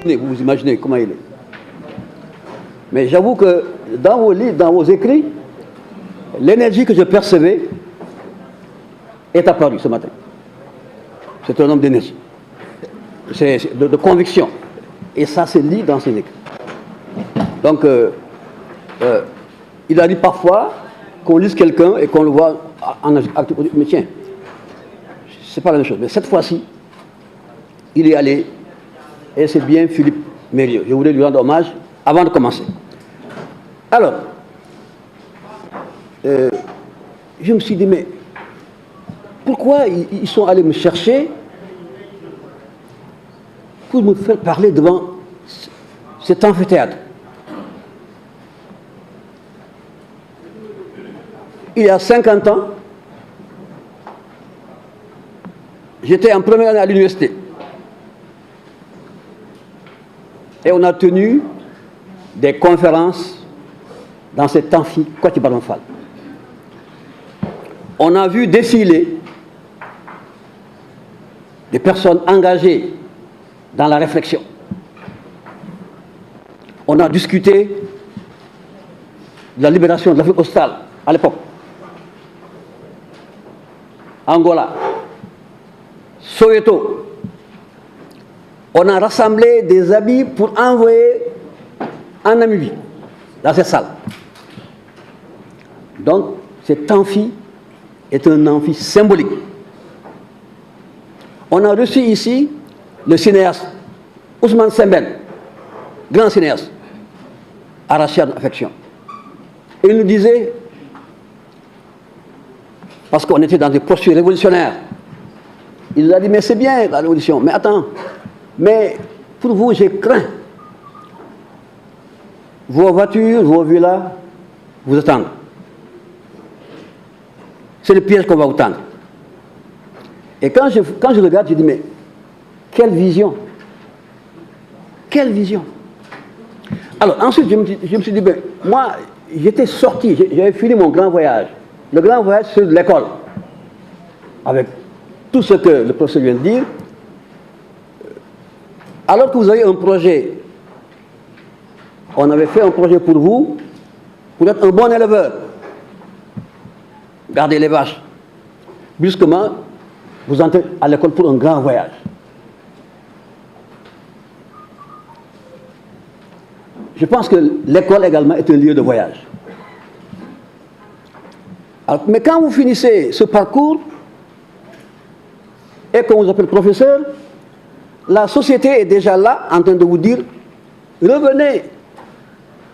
Vous vous imaginez comment il est. Mais j'avoue que dans vos livres, dans vos écrits, l'énergie que je percevais est apparue ce matin. C'est un homme d'énergie, c'est de conviction. Et ça se lit dans ses écrits. Donc, il arrive parfois qu'on lise quelqu'un et qu'on le voit en acte. Mais tiens, c'est pas la même chose. Mais cette fois-ci, il est allé. Et c'est bien Philippe Mérieux. Je voulais lui rendre hommage avant de commencer. Alors, je me suis dit, mais pourquoi ils sont allés me chercher pour me faire parler devant cet amphithéâtre? Il y a 50 ans, j'étais en première année à l'université. Et on a tenu des conférences dans cet amphi Kocc Barma Fall. On a vu défiler des personnes engagées dans la réflexion. On a discuté de la libération de l'Afrique australe à l'époque. Angola, Soweto. On a rassemblé des habits pour envoyer en Namibie, dans cette salle. Donc, cet amphi est un amphi symbolique. On a reçu ici le cinéaste Ousmane Sembène, grand cinéaste, arraché à l'affection. Et il nous disait, parce qu'on était dans des postures révolutionnaires, il nous a dit, mais c'est bien la révolution, mais attends, mais pour vous, j'ai craint. Vos voitures, vos villas, vous attendent. C'est le piège qu'on va vous tendre. Et quand je regarde, je dis, mais quelle vision! Quelle vision! Alors ensuite, je me suis dit, ben, moi, j'étais sorti, j'avais fini mon grand voyage. Le grand voyage, c'est de l'école. Avec tout ce que le professeur vient de dire. Alors que vous avez un projet, on avait fait un projet pour vous, pour être un bon éleveur, garder les vaches. Brusquement, vous entrez à l'école pour un grand voyage. Je pense que l'école également est un lieu de voyage. Alors, mais quand vous finissez ce parcours et qu'on vous appelle professeur, la société est déjà là en train de vous dire, revenez.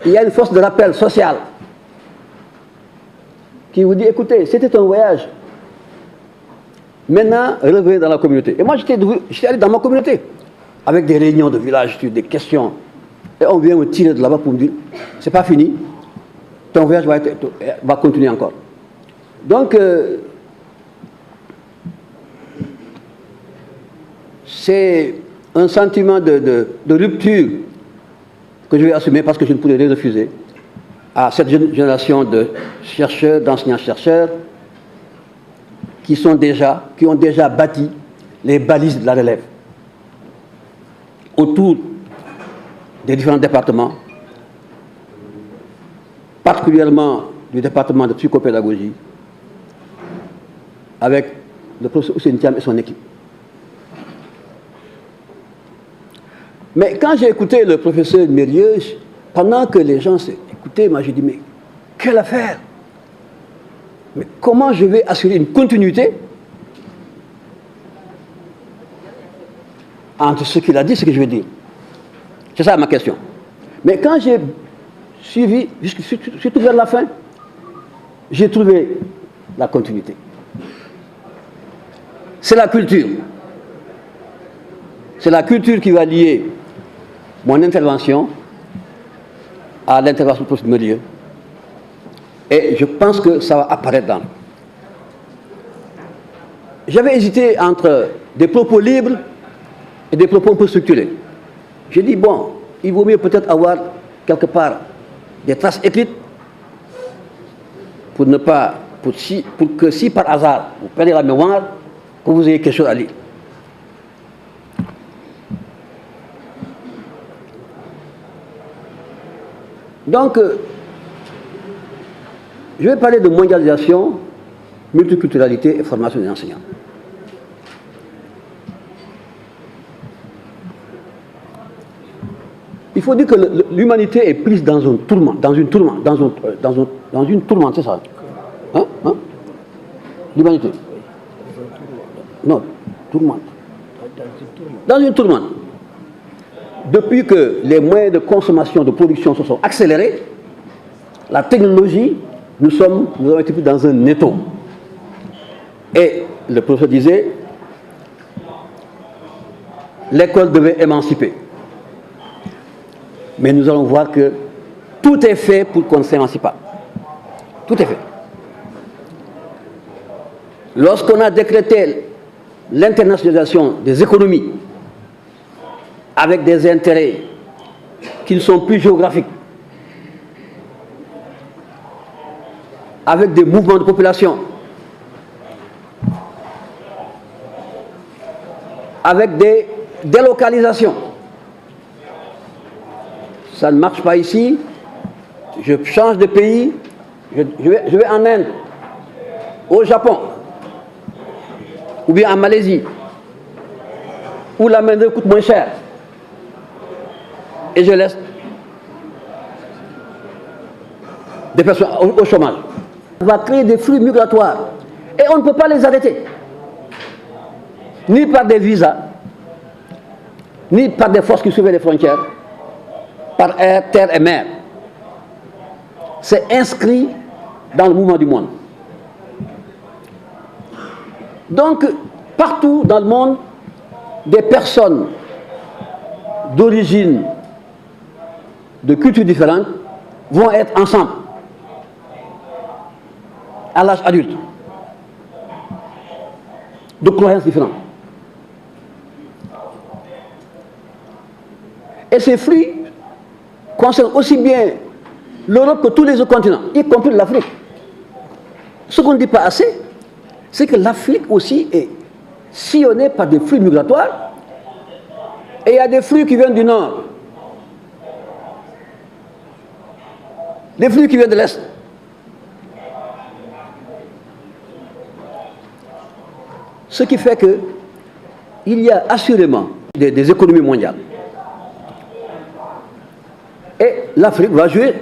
Il y a une force de rappel social qui vous dit, écoutez, c'était un voyage. Maintenant, revenez dans la communauté. Et moi, j'étais allé dans ma communauté, avec des réunions de village, des questions. Et on vient me tirer de là-bas pour me dire, c'est pas fini, ton voyage va continuer encore. Donc, c'est un sentiment de rupture que je vais assumer parce que je ne pourrais rien refuser à cette jeune génération de chercheurs, d'enseignants-chercheurs qui ont déjà bâti les balises de la relève autour des différents départements, particulièrement du département de psychopédagogie, avec le professeur Hussein Thiam et son équipe. Mais quand j'ai écouté le professeur Mérieux, pendant que les gens s'écoutaient, moi j'ai dit, mais quelle affaire! Mais comment je vais assurer une continuité entre ce qu'il a dit et ce que je vais dire? C'est ça ma question. Mais quand j'ai suivi, surtout vers la fin, j'ai trouvé la continuité. C'est la culture. C'est la culture qui va lier mon intervention à l'intervention du milieu. Et je pense que ça va apparaître dans. J'avais hésité entre des propos libres et des propos un peu structurés. J'ai dit, bon, il vaut mieux peut-être avoir quelque part des traces écrites pour que si par hasard vous perdez la mémoire, que vous ayez quelque chose à lire. Donc, je vais parler de mondialisation, multiculturalité et formation des enseignants. Il faut dire que l'humanité est prise dans un tourment, dans une tourmente, c'est ça? Hein? L'humanité. Non, tourmente. Dans une tourmente. Depuis que les moyens de consommation, de production se sont accélérés, la technologie, nous avons été pris dans un étau. Et le professeur disait, l'école devait émanciper. Mais nous allons voir que tout est fait pour qu'on ne s'émancipe pas. Tout est fait. Lorsqu'on a décrété l'internationalisation des économies avec des intérêts qui ne sont plus géographiques, avec des mouvements de population, avec des délocalisations. Ça ne marche pas ici, je change de pays, je vais en Inde, au Japon, ou bien en Malaisie, où la main-d'œuvre coûte moins cher, et je laisse des personnes au chômage. On va créer des flux migratoires, et on ne peut pas les arrêter, ni par des visas, ni par des forces qui surveillent les frontières, par air, terre et mer. C'est inscrit dans le mouvement du monde. Donc, partout dans le monde, des personnes d'origine, de cultures différentes, vont être ensemble à l'âge adulte, de croyances différentes. Et ces flux concernent aussi bien l'Europe que tous les autres continents, y compris l'Afrique. Ce qu'on ne dit pas assez, c'est que l'Afrique aussi est sillonnée par des flux migratoires, et il y a des flux qui viennent du nord, des flux qui viennent de l'est. Ce qui fait qu'il y a assurément des économies mondiales. Et l'Afrique va jouer,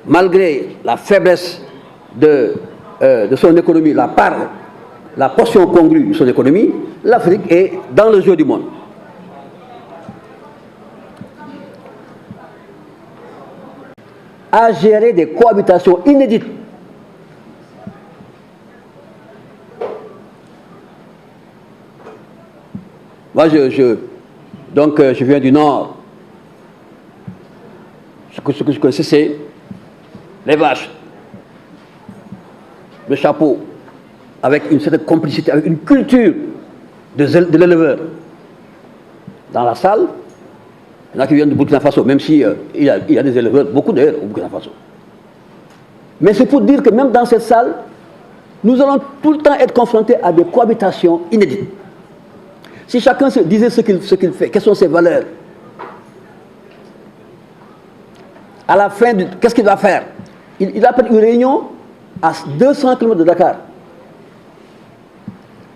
malgré la faiblesse de son économie, la portion congrue de son économie, l'Afrique est dans le jeu du monde. À gérer des cohabitations inédites. Moi, je viens du Nord. Ce que je connaissais, c'est les vaches, le chapeau, avec une certaine complicité, avec une culture de l'éleveur. Dans la salle, il y en a qui viennent de Burkina Faso, même si il y a des éleveurs, beaucoup d'ailleurs au Burkina Faso. Mais c'est pour dire que même dans cette salle, nous allons tout le temps être confrontés à des cohabitations inédites. Si chacun se disait ce qu'il fait, quelles sont ses valeurs, à la fin, qu'est-ce qu'il va faire? Il appelle une réunion à 200 km de Dakar,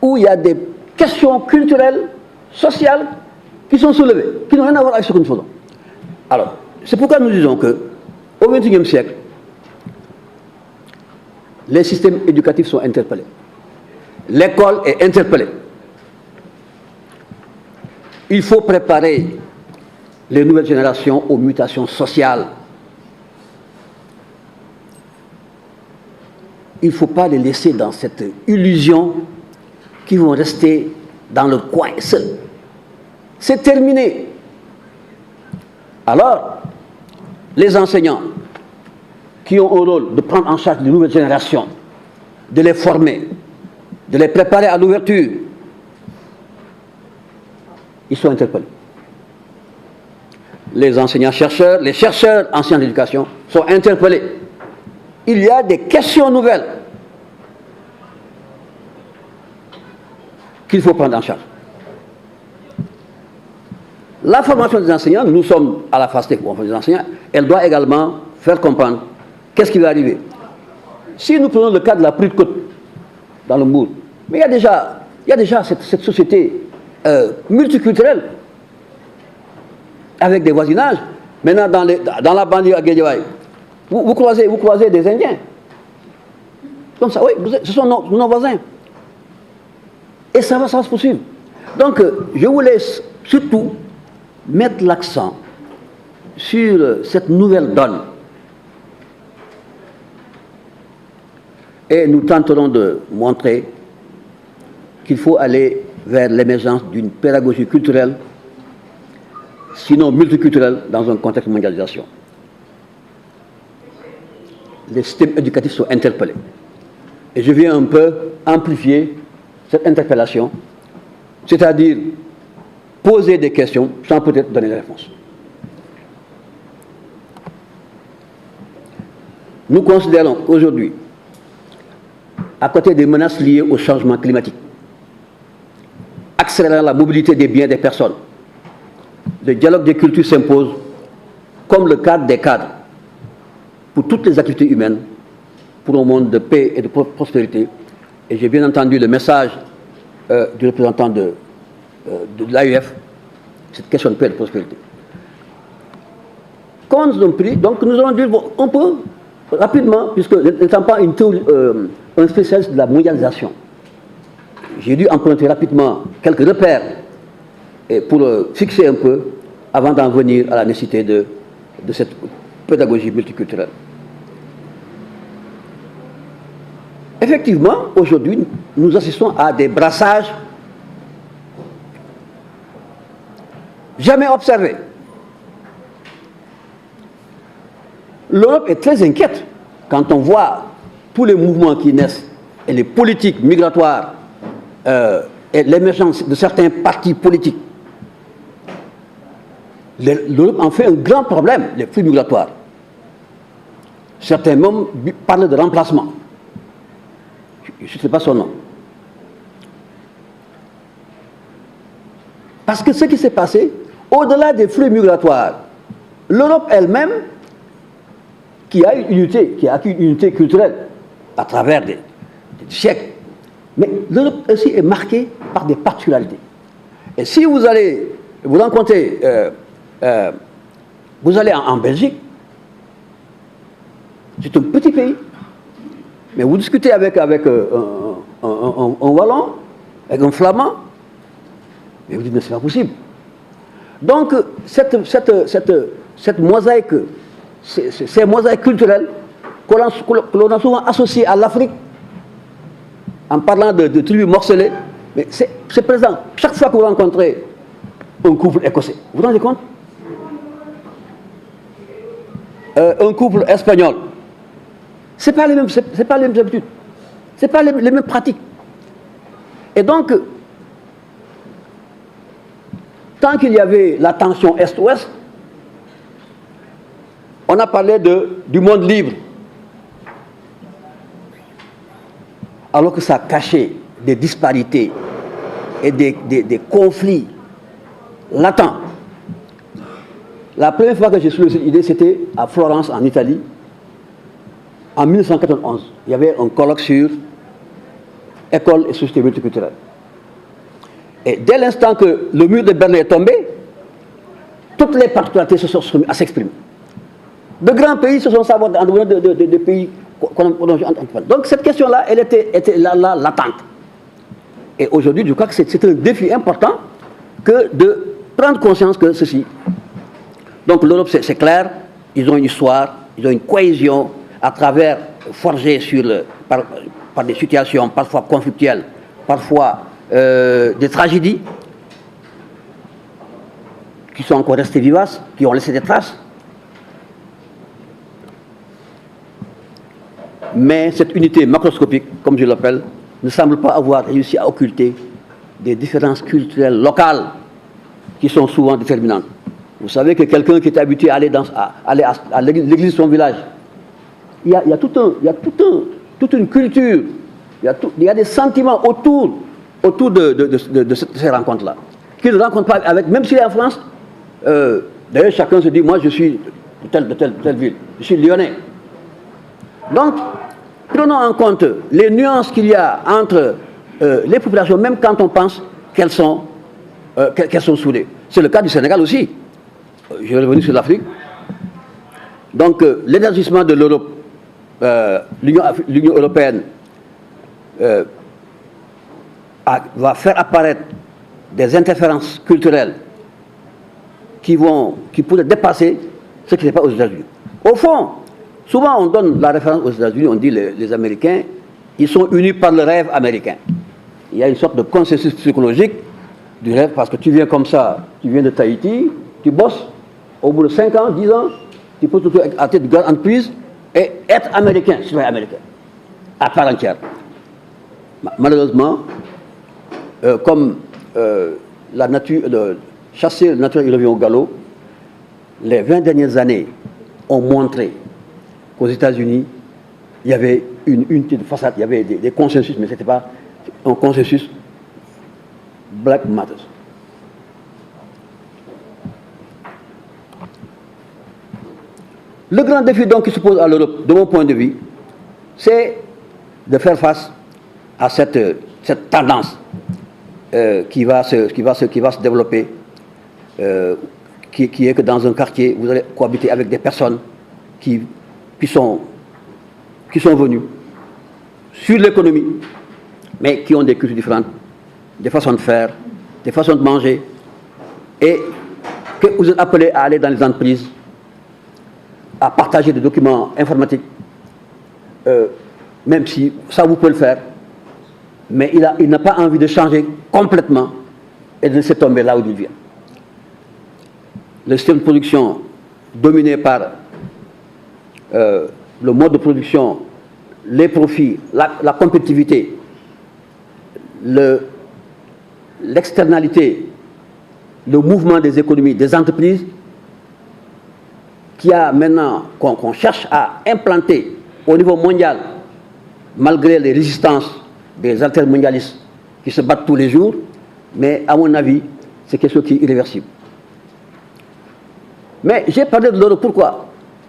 où il y a des questions culturelles, sociales, qui sont soulevées, qui n'ont rien à voir avec ce que nous faisons. Alors, c'est pourquoi nous disons qu'au XXIe siècle, les systèmes éducatifs sont interpellés. L'école est interpellée. Il faut préparer les nouvelles générations aux mutations sociales. Il ne faut pas les laisser dans cette illusion qui vont rester dans leur coin seuls. C'est terminé. Alors, les enseignants qui ont un rôle de prendre en charge les nouvelles générations, de les former, de les préparer à l'ouverture, ils sont interpellés. Les enseignants-chercheurs, les chercheurs en sciences d'éducation sont interpellés. Il y a des questions nouvelles qu'il faut prendre en charge. La formation des enseignants, nous sommes à la phase des enseignants, elle doit également faire comprendre qu'est-ce qui va arriver. Si nous prenons le cas de la Petite Côte, dans le Mour, mais il y a déjà cette société multiculturelle, avec des voisinages. Maintenant, dans la banlieue à Guédiawaye, vous croisez des Indiens. Comme ça, oui, ce sont nos voisins. Et ça va se poursuivre. Donc, je voulais surtout mettre l'accent sur cette nouvelle donne. Et nous tenterons de montrer qu'il faut aller vers l'émergence d'une pédagogie culturelle, sinon multiculturelle, dans un contexte de mondialisation. Les systèmes éducatifs sont interpellés. Et je viens un peu amplifier cette interpellation, c'est-à-dire poser des questions sans peut-être donner des réponses. Nous considérons aujourd'hui, à côté des menaces liées au changement climatique, accélérant la mobilité des biens des personnes, le dialogue des cultures s'impose comme le cadre des cadres pour toutes les activités humaines, pour un monde de paix et de prospérité. Et j'ai bien entendu le message du représentant de l'AUF, cette question de paix et de prospérité. Quand nous avons pris, donc nous allons dire, bon, on peut rapidement, puisque n'étant pas un spécialiste de la mondialisation, j'ai dû emprunter rapidement quelques repères pour fixer un peu, avant d'en venir à la nécessité de cette pédagogie multiculturelle. Effectivement, aujourd'hui, nous assistons à des brassages jamais observés. L'Europe est très inquiète quand on voit tous les mouvements qui naissent et les politiques migratoires et l'émergence de certains partis politiques. L'Europe en fait un grand problème, les flux migratoires. Certains même parlent de remplacement. Je ne sais pas son nom. Parce que ce qui s'est passé, au-delà des flux migratoires, l'Europe elle-même, qui a acquis une unité culturelle à travers des siècles, mais l'Europe aussi est marquée par des particularités. Et si vous allez, vous rencontrez, vous allez en Belgique, c'est un petit pays, mais vous discutez avec un Wallon, avec un Flamand, et vous dites, mais c'est pas possible. Donc, cette mosaïque, ces mosaïques culturelles que l'on a souvent associées à l'Afrique, en parlant de tribus morcelées, mais c'est présent. Chaque fois que vous rencontrez un couple écossais, vous vous rendez compte? Un couple espagnol, ce n'est pas les mêmes habitudes, ce n'est pas les mêmes pratiques. Et donc, tant qu'il y avait la tension Est-Ouest, on a parlé du monde libre. Alors que ça cachait des disparités et des conflits latents. La première fois que j'ai soulevé cette idée, c'était à Florence, en Italie, en 1991. Il y avait un colloque sur école et société multiculturelle. Et dès l'instant que le mur de Berlin est tombé, toutes les particularités se sont mises à s'exprimer. De grands pays se sont sabordés en devenant de pays. Donc cette question-là, elle était là, latente. Et aujourd'hui, je crois que c'est un défi important que de prendre conscience que ceci. Donc l'Europe, c'est clair, ils ont une histoire, ils ont une cohésion à travers, forgée par des situations parfois conflictuelles, parfois des tragédies qui sont encore restés vivaces, qui ont laissé des traces. Mais cette unité macroscopique, comme je l'appelle, ne semble pas avoir réussi à occulter des différences culturelles locales qui sont souvent déterminantes. Vous savez que quelqu'un qui est habitué à aller à l'église de son village, il y a toute une culture, il y a des sentiments autour de ces rencontres-là, qu'il ne rencontre pas avec, même s'il est en France. D'ailleurs, chacun se dit, moi je suis de telle ville, je suis lyonnais. Donc, prenons en compte les nuances qu'il y a entre les populations, même quand on pense qu'elles sont soudées. C'est le cas du Sénégal aussi. Je vais revenir sur l'Afrique. Donc, l'élargissement de l'Europe, l'Union européenne va faire apparaître des interférences culturelles qui pourraient dépasser ce qui se passe aux États-Unis. Au fond, souvent on donne la référence aux États-Unis, on dit les Américains, ils sont unis par le rêve américain. Il y a une sorte de consensus psychologique du rêve, parce que tu viens comme ça, tu viens de Tahiti, tu bosses, au bout de 5 ans, 10 ans, tu peux te retrouver à tête de grande entreprise et être américain, citoyen américain, à part entière. Malheureusement, comme la nature, chasser la nature, il revient au galop, les 20 dernières années ont montré qu'aux États-Unis, il y avait une unité de façade, il y avait des consensus, mais ce n'était pas un consensus Black Matters. Le grand défi donc qui se pose à l'Europe, de mon point de vue, c'est de faire face à cette tendance qui va se développer, qui est que dans un quartier, vous allez cohabiter avec des personnes qui sont venues sur l'économie, mais qui ont des cultures différentes, des façons de faire, des façons de manger, et que vous êtes appelés à aller dans les entreprises, à partager des documents informatiques, même si ça vous pouvez le faire, mais il n'a pas envie de changer complètement et de laisser tomber là où il vient. Le système de production dominé par le mode de production, les profits, la compétitivité, l'externalité, le mouvement des économies, des entreprises, qui a maintenant, qu'on cherche à implanter au niveau mondial, malgré les résistances des altermondialistes qui se battent tous les jours, mais à mon avis, c'est quelque chose qui est irréversible. Mais j'ai parlé de l'Europe, pourquoi?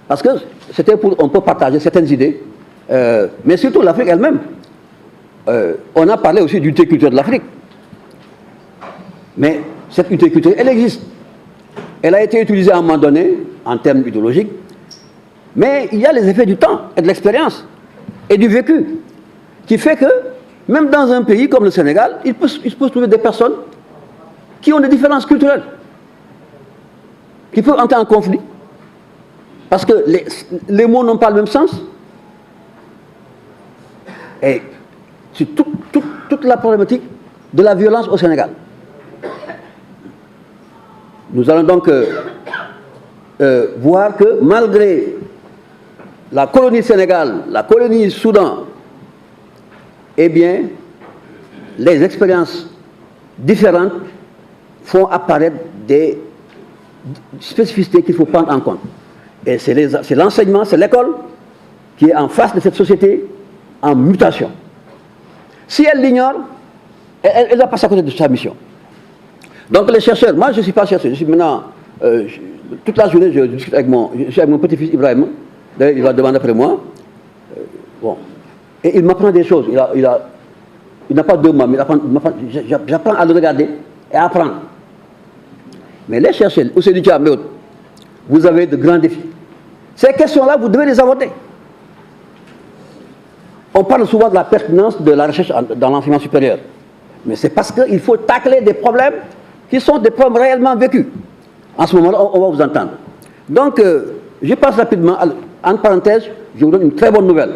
Parce que c'était on peut partager certaines idées, mais surtout l'Afrique elle-même. On a parlé aussi d'unité culturelle de l'Afrique. Mais cette unité culturelle, elle existe. Elle a été utilisée à un moment donné, en termes idéologiques, mais il y a les effets du temps et de l'expérience et du vécu, qui fait que, même dans un pays comme le Sénégal, il peut se trouver des personnes qui ont des différences culturelles, qui peuvent entrer en conflit, parce que les mots n'ont pas le même sens. Et c'est toute la problématique de la violence au Sénégal. Nous allons donc voir que malgré la colonie Sénégal, la colonie Soudan, eh bien, les expériences différentes font apparaître des spécificités qu'il faut prendre en compte. Et c'est l'enseignement, c'est l'école qui est en face de cette société en mutation. Si elle l'ignore, elle va passer à côté de sa mission. Donc les chercheurs, moi je ne suis pas chercheur, je suis maintenant, toute la journée je discute avec mon petit-fils Ibrahim, d'ailleurs il va demander après moi, bon, et il m'apprend des choses, il n'a pas 2 mois, mais j'apprends à le regarder et à apprendre. Mais les chercheurs, vous avez de grands défis. Ces questions-là, vous devez les aborder. On parle souvent de la pertinence de la recherche dans l'enseignement supérieur, mais c'est parce qu'il faut tacler des problèmes qui sont des problèmes réellement vécus. En ce moment-là, on va vous entendre. Donc, je passe rapidement, en parenthèse, je vous donne une très bonne nouvelle.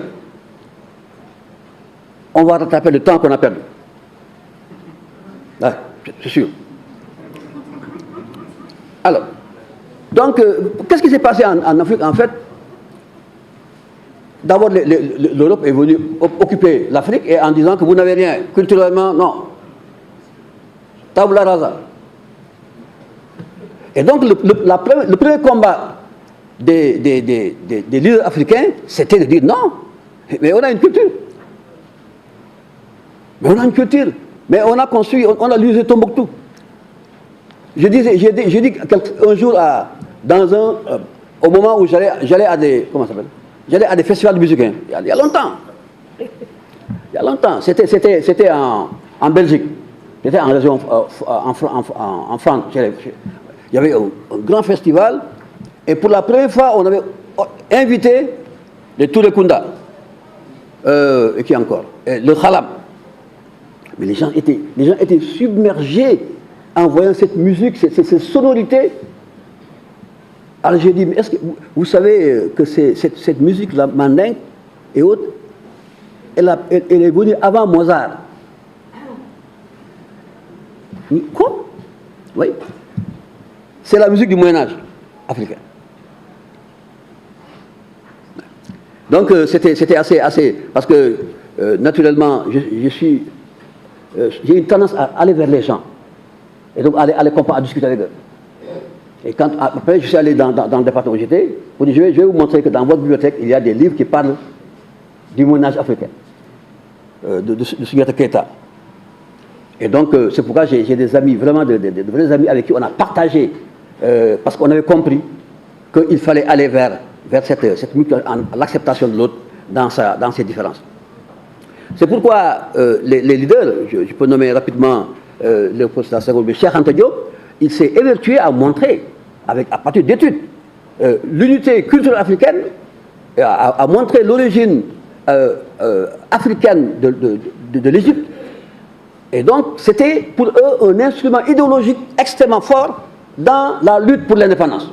On va rattraper le temps qu'on a perdu. Ah, c'est sûr. Alors, donc, qu'est-ce qui s'est passé en Afrique? En fait, d'abord, l'Europe est venue occuper l'Afrique et en disant que vous n'avez rien. Culturellement, non. Tabula rasa. Et donc, le premier combat des leaders africains, c'était de dire non, mais on a une culture. Mais on a une culture. Mais on a construit, on a l'usé Tombouctou. J'ai dit un jour, au moment où j'allais à des, comment ça s'appelle? J'allais à des festivals de musique, hein, il y a longtemps. Il y a longtemps. C'était en Belgique. J'étais en région, en France. Il y avait un grand festival. Et pour la première fois, on avait invité les Touré Kunda. Et qui encore? Le Khalam. Mais les gens étaient submergés en voyant cette musique, ces sonorités. Alors j'ai dit, mais est-ce que vous savez que cette musique-là, mandingue et autres, elle est venue avant Mozart. Quoi? Oui. C'est la musique du Moyen-Âge africain. Donc c'était assez... Parce que naturellement, j'ai une tendance à aller vers les gens. Et donc à discuter avec eux. Et après, je suis allé dans le département où j'étais, je vais vous montrer que dans votre bibliothèque, il y a des livres qui parlent du Moyen-Âge africain, de Soundiata Keita. Et donc, c'est pourquoi j'ai des amis, vraiment de vrais amis avec qui on a partagé, parce qu'on avait compris qu'il fallait aller vers l'acceptation de l'autre dans ses différences. C'est pourquoi les leaders, je peux nommer rapidement le professeur Senghor, mais Cheikh Anta Diop, il s'est évertué à montrer, à partir d'études, l'unité culturelle africaine, à montrer l'origine africaine de l'Égypte. Et donc, c'était pour eux un instrument idéologique extrêmement fort dans la lutte pour l'indépendance.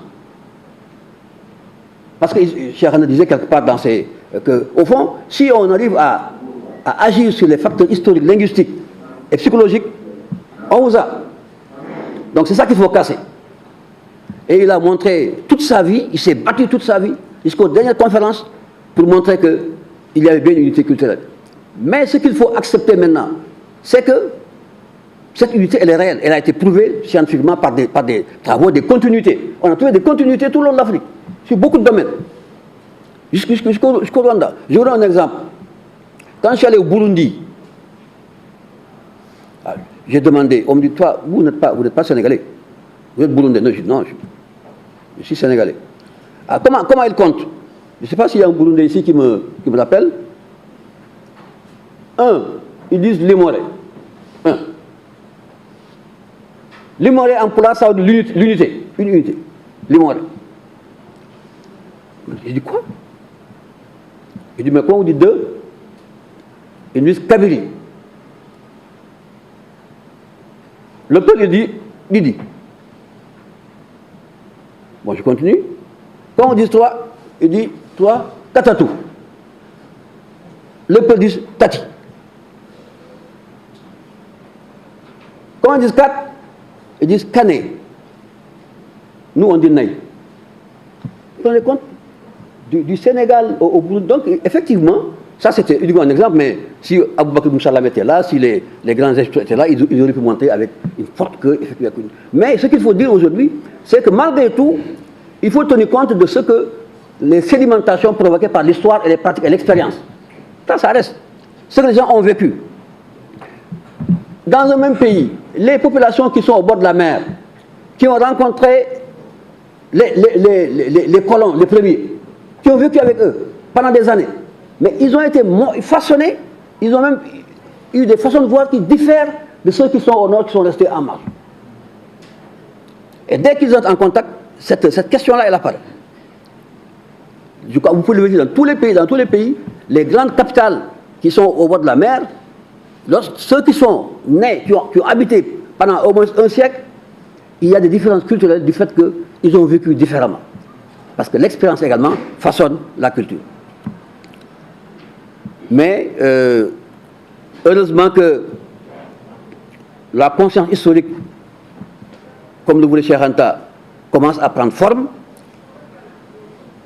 Parce que Cheikh Anta disait quelque part qu'au fond, si on arrive à agir sur les facteurs historiques, linguistiques et psychologiques, on vous a. Donc c'est ça qu'il faut casser. Et il a montré toute sa vie, il s'est battu toute sa vie, jusqu'aux dernières conférences, pour montrer qu'il y avait bien une unité culturelle. Mais ce qu'il faut accepter maintenant, c'est que cette unité, elle est réelle. Elle a été prouvée scientifiquement par des travaux, des continuités. On a trouvé des continuités tout le long de l'Afrique, sur beaucoup de domaines. Jusqu'au Rwanda. Je vous donne un exemple. Quand je suis allé au Burundi, j'ai demandé, on me dit, toi, vous n'êtes pas sénégalais. Vous êtes burundais. Non, je suis sénégalais. Ah, comment ils comptent? Je ne sais pas s'il y a un burundais ici qui me l'appelle. Ils disent Limoré. Limoré en pulaar, ça veut dire l'unité. Une unité. Limoré. Je dis quoi? Il dit, mais quand on dit deux, ils disent Kabiri. Le peuple, il dit Didi. Bon, je continue. Quand on dit trois, il dit trois, Katatou. Le peuple dit Tati. Quand on dit quatre, ils disent Kané. Nous, on dit Naï. Vous vous rendez compte? Du Sénégal au Burundi. Donc, effectivement, ça c'était uniquement un exemple, mais si Aboubakar Moussalam était là, si les grands experts étaient là, ils auraient pu monter avec une forte queue, effectivement. Mais ce qu'il faut dire aujourd'hui, c'est que malgré tout, il faut tenir compte de ce que les sédimentations provoquées par l'histoire et les pratiques et l'expérience. Ça reste. Ce que les gens ont vécu. Dans un même pays, les populations qui sont au bord de la mer, qui ont rencontré les colons, les premiers, qui ont vécu avec eux pendant des années, mais ils ont été façonnés, ils ont même eu des façons de voir qui diffèrent de ceux qui sont au nord, qui sont restés en marge. Et dès qu'ils entrent en contact, cette question-là, elle apparaît. Je crois, vous pouvez le voir dans tous les pays, les grandes capitales qui sont au bord de la mer, ceux qui sont nés, qui ont habité pendant au moins un siècle, il y a des différences culturelles du fait qu'ils ont vécu différemment. Parce que l'expérience également façonne la culture. Mais heureusement que la conscience historique, comme le voulait Cheikh Anta, commence à prendre forme.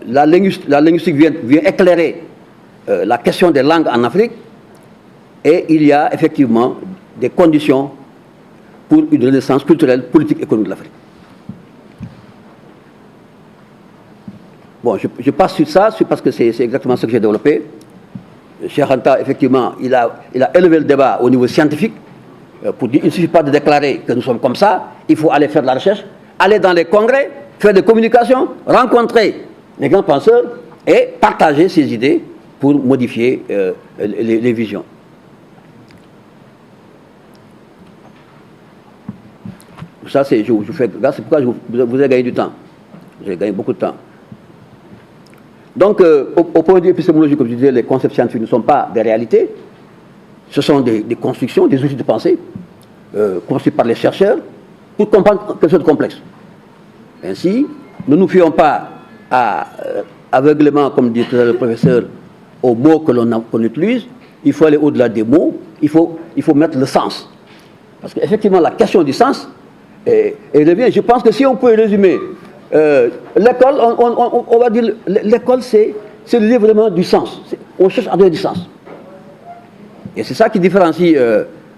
La linguistique vient éclairer la question des langues en Afrique, et il y a effectivement des conditions pour une renaissance culturelle, politique, économique de l'Afrique. Bon, je passe sur ça, parce que c'est exactement ce que j'ai développé. Cheikh Anta, effectivement, il a élevé le débat au niveau scientifique pour dire qu'il ne suffit pas de déclarer que nous sommes comme ça, il faut aller faire de la recherche, aller dans les congrès, faire des communications, rencontrer les grands penseurs et partager ces idées pour modifier les visions. Ça, je vous fais grâce, c'est pourquoi vous avez gagné du temps. Vous avez gagné beaucoup de temps. Donc, au point de vue épistémologique, comme je disais, les concepts scientifiques ne sont pas des réalités. Ce sont des constructions, des outils de pensée construits par les chercheurs pour comprendre quelque chose de complexe. Ainsi, ne nous fions pas aveuglément, comme dit le professeur, aux mots que l'on utilise. Il faut aller au-delà des mots, il faut mettre le sens. Parce qu'effectivement, la question du sens, revient. Je pense que si on peut résumer l'école, on va dire l'école, c'est le livre vraiment du sens. On cherche à donner du sens. Et c'est ça qui différencie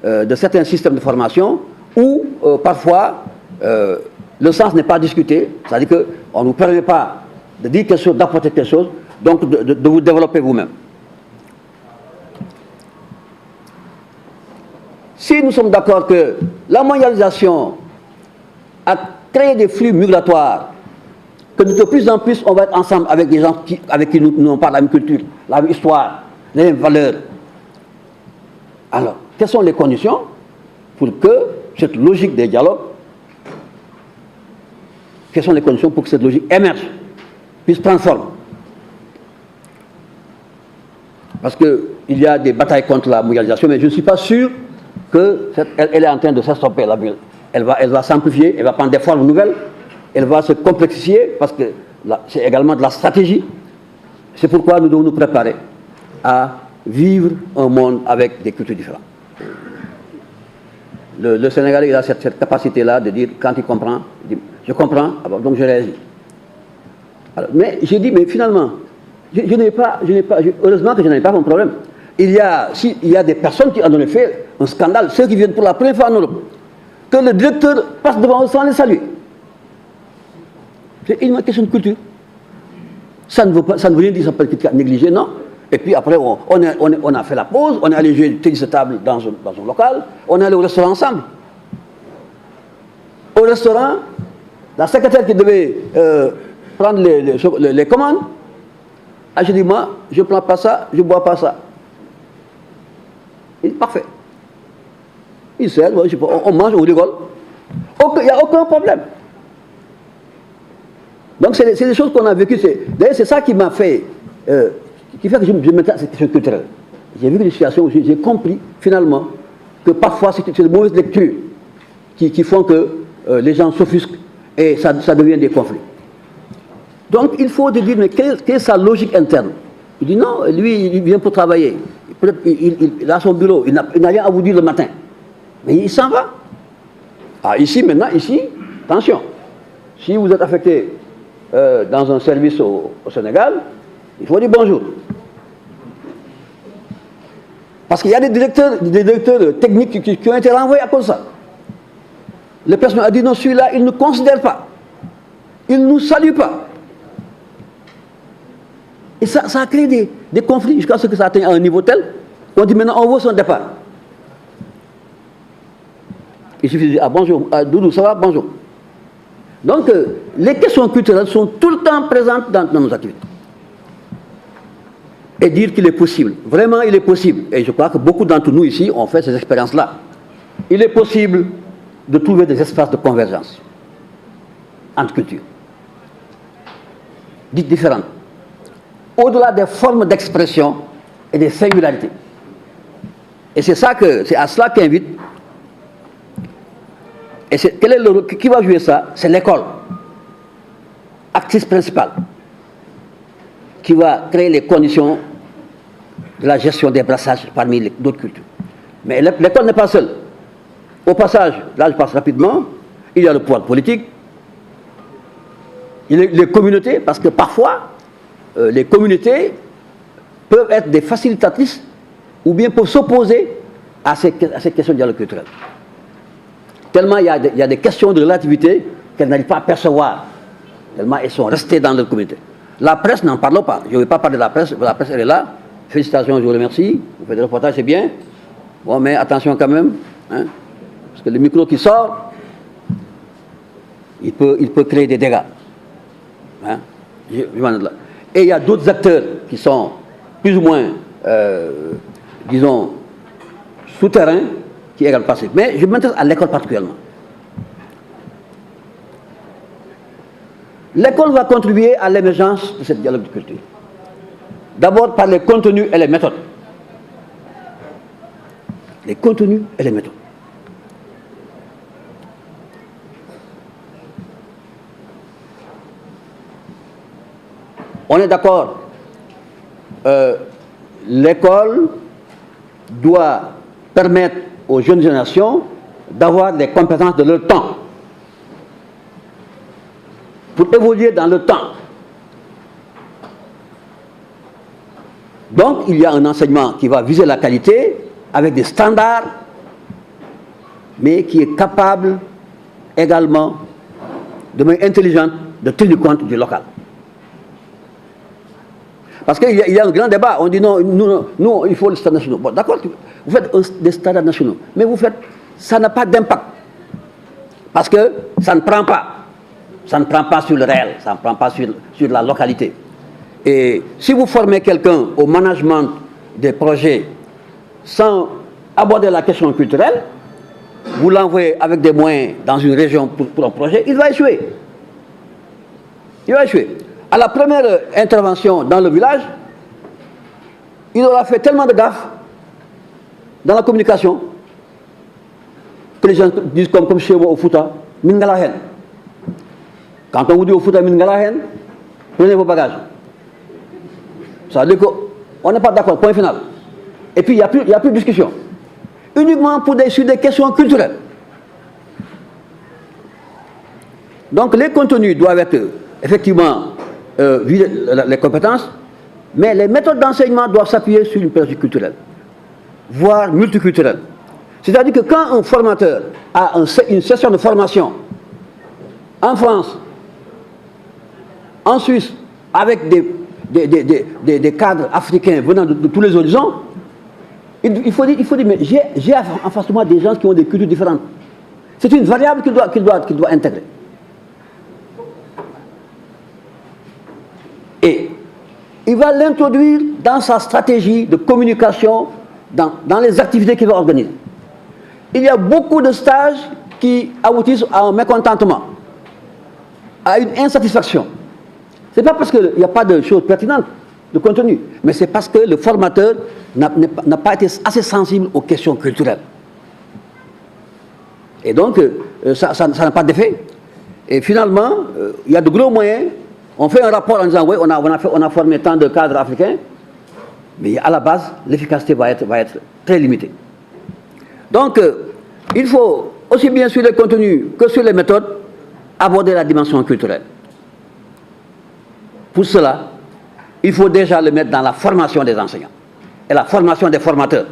de certains systèmes de formation où parfois le sens n'est pas discuté. C'est-à-dire qu'on ne nous permet pas de dire quelque chose, d'apporter quelque chose, donc de vous développer vous-même. Si nous sommes d'accord que la mondialisation a créé des flux migratoires, que de plus en plus on va être ensemble avec des gens avec qui nous n'avons pas la même culture, la même histoire, les mêmes valeurs. Alors, quelles sont les conditions pour que cette logique des dialogues, quelles sont les conditions pour que cette logique émerge, puisse prendre forme? Parce qu'il y a des batailles contre la mondialisation, mais je ne suis pas sûr qu'elle est en train de s'estomper, la bulle. Elle va s'amplifier, elle va prendre des formes nouvelles, elle va se complexifier, parce que c'est également de la stratégie. C'est pourquoi nous devons nous préparer à vivre un monde avec des cultures différentes. Le Sénégalais, il a cette capacité-là de dire, quand il comprend, il dit, je comprends, donc je réagis. Alors, mais j'ai dit, mais finalement, heureusement que je n'ai pas mon problème. Il y a des personnes qui en ont fait un scandale, ceux qui viennent pour la première fois en Europe, que le directeur passe devant eux sans les saluer. C'est une question de culture. Ça ne veut rien dire, ça peut être négligé, non. Et puis après, on a fait la pause, on est allé jouer du tennis de table dans un local, on est allé au restaurant ensemble. Au restaurant, la secrétaire qui devait prendre les commandes, a dit, moi, je ne prends pas ça, je ne bois pas ça. Il dit, parfait. Il sert, on mange, on rigole. Il n'y a aucun problème. Donc c'est des choses qu'on a vécues. D'ailleurs, c'est ça qui m'a fait, qui fait que je me mets à cette question culturelle. J'ai vu des situations où j'ai compris finalement que parfois c'est de mauvaises lectures qui font que les gens s'offusquent et ça devient des conflits. Donc il faut dire, mais quelle est sa logique interne? Il dit non, lui il vient pour travailler. Peut-être il a son bureau, il n'a rien à vous dire le matin. Mais il s'en va. Ah, ici, attention, si vous êtes affecté dans un service au Sénégal, il faut dire bonjour. Parce qu'il y a des directeurs techniques qui ont été renvoyés à cause de ça. Le personnel a dit non, celui-là, il ne considère pas. Il ne nous salue pas. Et ça a créé des conflits jusqu'à ce que ça atteigne à un niveau tel qu'on dit maintenant on veut son départ. Il suffit de dire, ah bonjour, Doudou, ça va, bonjour. Donc, les questions culturelles sont tout le temps présentes dans nos activités. Et dire qu'il est possible, vraiment il est possible, et je crois que beaucoup d'entre nous ici ont fait ces expériences-là, il est possible de trouver des espaces de convergence entre cultures, dites différentes, au-delà des formes d'expression et des singularités. Et c'est à cela qu'invite. Et quel est le rôle qui va jouer ça? C'est l'école, actrice principale, qui va créer les conditions de la gestion des brassages parmi d'autres cultures. Mais l'école n'est pas seule. Au passage, là je passe rapidement, il y a le pouvoir politique, les communautés, parce que parfois, les communautés peuvent être des facilitatrices ou bien peuvent s'opposer à cette question de dialogue culturel. Tellement il y a des questions de relativité qu'elles n'arrivent pas à percevoir, tellement elles sont restées dans leur communauté. La presse n'en parle pas. Je ne vais pas parler de la presse elle est là. Félicitations, je vous remercie. Vous faites des reportages, c'est bien. Bon, mais attention quand même, hein, parce que le micro qui sort, il peut créer des dégâts. Hein. Et il y a d'autres acteurs qui sont plus ou moins, disons, souterrains, qui également passent. Mais je m'intéresse à l'école particulièrement. L'école va contribuer à l'émergence de cette dialogue de culture. D'abord par les contenus et les méthodes. Les contenus et les méthodes. On est d'accord, l'école doit permettre aux jeunes générations d'avoir les compétences de leur temps, pour évoluer dans le temps. Donc, il y a un enseignement qui va viser la qualité avec des standards, mais qui est capable également, de manière intelligente, de tenir compte du local. Parce qu'il y a un grand débat. On dit non, nous il faut les standards nationaux. Bon, d'accord, vous faites des standards nationaux, mais ça n'a pas d'impact. Parce que ça ne prend pas. Ça ne prend pas sur le réel, ça ne prend pas sur la localité. Et si vous formez quelqu'un au management des projets sans aborder la question culturelle, vous l'envoyez avec des moyens dans une région pour un projet, il va échouer. Il va échouer. À la première intervention dans le village, il aura fait tellement de gaffes dans la communication que les gens disent comme chez moi au Fouta, Mingalahen. Quand on vous dit au Fouta Mingalahen, prenez vos bagages. Ça veut dire qu'on n'est pas d'accord, point final. Et puis il n'y a plus de discussion. Uniquement sur des questions culturelles. Donc les contenus doivent être effectivement les compétences, mais les méthodes d'enseignement doivent s'appuyer sur une pédagogie culturelle, voire multiculturelle. C'est-à-dire que quand un formateur a une session de formation en France, en Suisse, avec des cadres africains venant de tous les horizons, il faut dire, mais j'ai en face de moi des gens qui ont des cultures différentes. C'est une variable qu'il doit intégrer. Et il va l'introduire dans sa stratégie de communication, dans les activités qu'il va organiser. Il y a beaucoup de stages qui aboutissent à un mécontentement, à une insatisfaction. Ce n'est pas parce qu'il n'y a pas de choses pertinentes, de contenu, mais c'est parce que le formateur n'a pas été assez sensible aux questions culturelles. Et donc, ça n'a pas d'effet. Et finalement, il y a de gros moyens. On fait un rapport en disant, oui, on a formé tant de cadres africains, mais à la base, l'efficacité va être très limitée. Donc, il faut, aussi bien sur les contenus que sur les méthodes, aborder la dimension culturelle. Pour cela, il faut déjà le mettre dans la formation des enseignants et la formation des formateurs.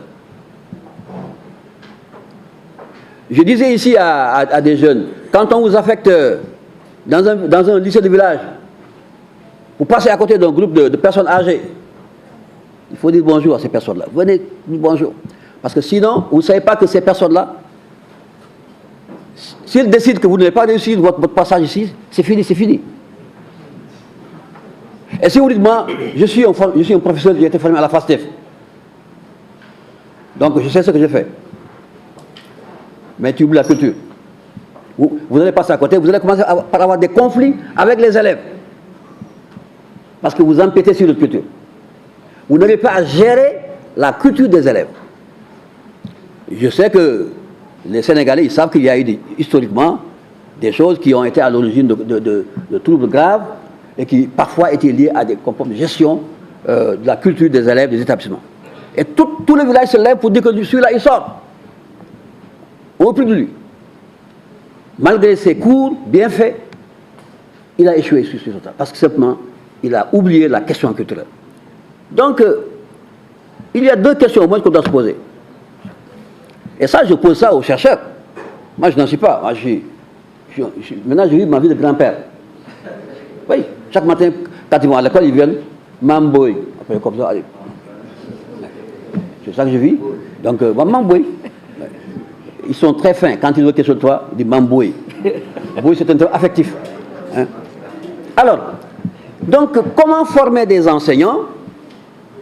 Je disais ici à des jeunes, quand on vous affecte dans un lycée de village, vous passez à côté d'un groupe de personnes âgées, il faut dire bonjour à ces personnes-là. Venez, dire bonjour. Parce que sinon, vous ne savez pas que ces personnes-là, s'ils décident que vous n'avez pas réussi votre passage ici, c'est fini, c'est fini. Et si vous dites, moi, je suis un professeur, j'ai été formé à la FASTEF. Donc, je sais ce que je fais. Mais tu oublies la culture. Vous allez passer à côté, vous allez commencer par avoir des conflits avec les élèves. Parce que vous empiétez sur leur culture. Vous n'avez pas à gérer la culture des élèves. Je sais que les Sénégalais, ils savent qu'il y a eu historiquement des choses qui ont été à l'origine de troubles graves et qui parfois étaient liées à des comportements de gestion de la culture des élèves des établissements. Et tout le village se lève pour dire que celui-là, il sort. On ne veut plus de lui. Malgré ses cours bien faits, il a échoué sur ça, parce que simplement, il a oublié la question culturelle. Donc, il y a deux questions au moins qu'on doit se poser. Et ça, je pose ça aux chercheurs. Moi, je n'en suis pas. Moi, maintenant, je vis ma vie de grand-père. Oui, chaque matin, quand ils vont à l'école, ils viennent, Mamboy. Après, comme ça, allez. C'est ça que je vis. Donc, Mamboy. Ils sont très fins. Quand ils veulent quelque chose de toi, ils disent Mamboy. Mamboy, c'est un terme affectif. Hein? Alors, donc, comment former des enseignants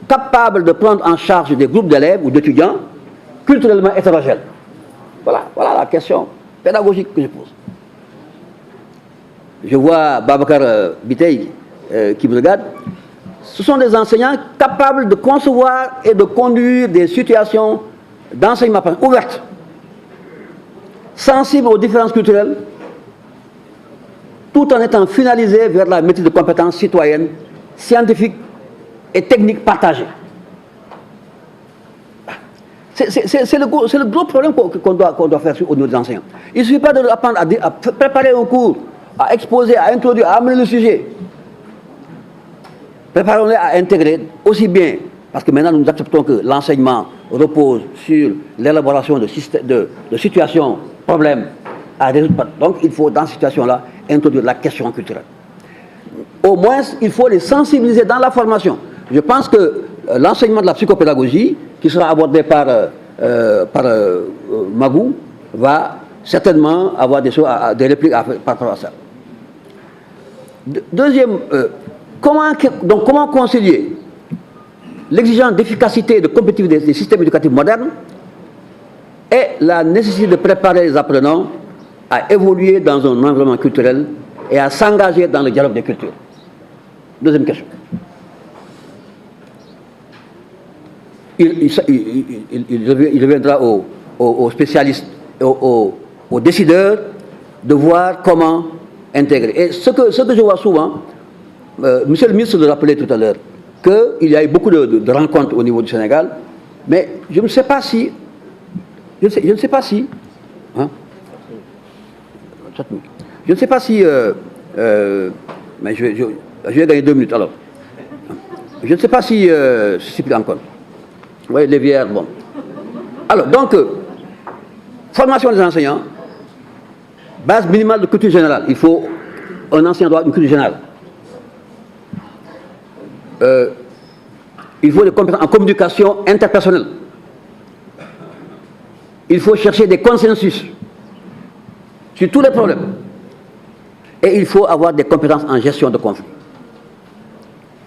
capables de prendre en charge des groupes d'élèves ou d'étudiants culturellement hétérogènes? Voilà la question pédagogique que je pose. Je vois Babacar Bitey qui me regarde. Ce sont des enseignants capables de concevoir et de conduire des situations d'enseignement ouvertes, sensibles aux différences culturelles, tout en étant finalisés vers la maîtrise de compétences citoyennes, scientifiques et techniques partagées. C'est le gros problème qu'on doit faire au niveau des enseignants. Il ne suffit pas de leur apprendre à préparer un cours, à exposer, à introduire, à amener le sujet. Préparons-les à intégrer aussi bien, parce que maintenant nous acceptons que l'enseignement repose sur l'élaboration de situations, problèmes à résoudre. Donc il faut, dans cette situation-là, introduire la question culturelle. Au moins, il faut les sensibiliser dans la formation. Je pense que l'enseignement de la psychopédagogie, qui sera abordé par Magou, va certainement avoir des répliques par rapport à ça. Deuxième, comment concilier l'exigence d'efficacité et de compétitivité des systèmes éducatifs modernes et la nécessité de préparer les apprenants à évoluer dans un environnement culturel et à s'engager dans le dialogue des cultures? Deuxième question. Il reviendra aux spécialistes, aux décideurs de voir comment intégrer. Et ce que je vois souvent, monsieur le ministre le rappelait tout à l'heure, qu'il y a eu beaucoup de rencontres au niveau du Sénégal, mais je ne sais pas si, mais je ne sais pas si, mais je vais gagner 2 minutes alors. Je ne sais pas si, c'est plus encore. Oui, les vierges, bon. Alors, donc, formation des enseignants, base minimale de culture générale. Il faut un enseignant doit avoir une culture générale. Il faut des compétences en communication interpersonnelle. Il faut chercher des consensus sur tous les problèmes. Et il faut avoir des compétences en gestion de conflits.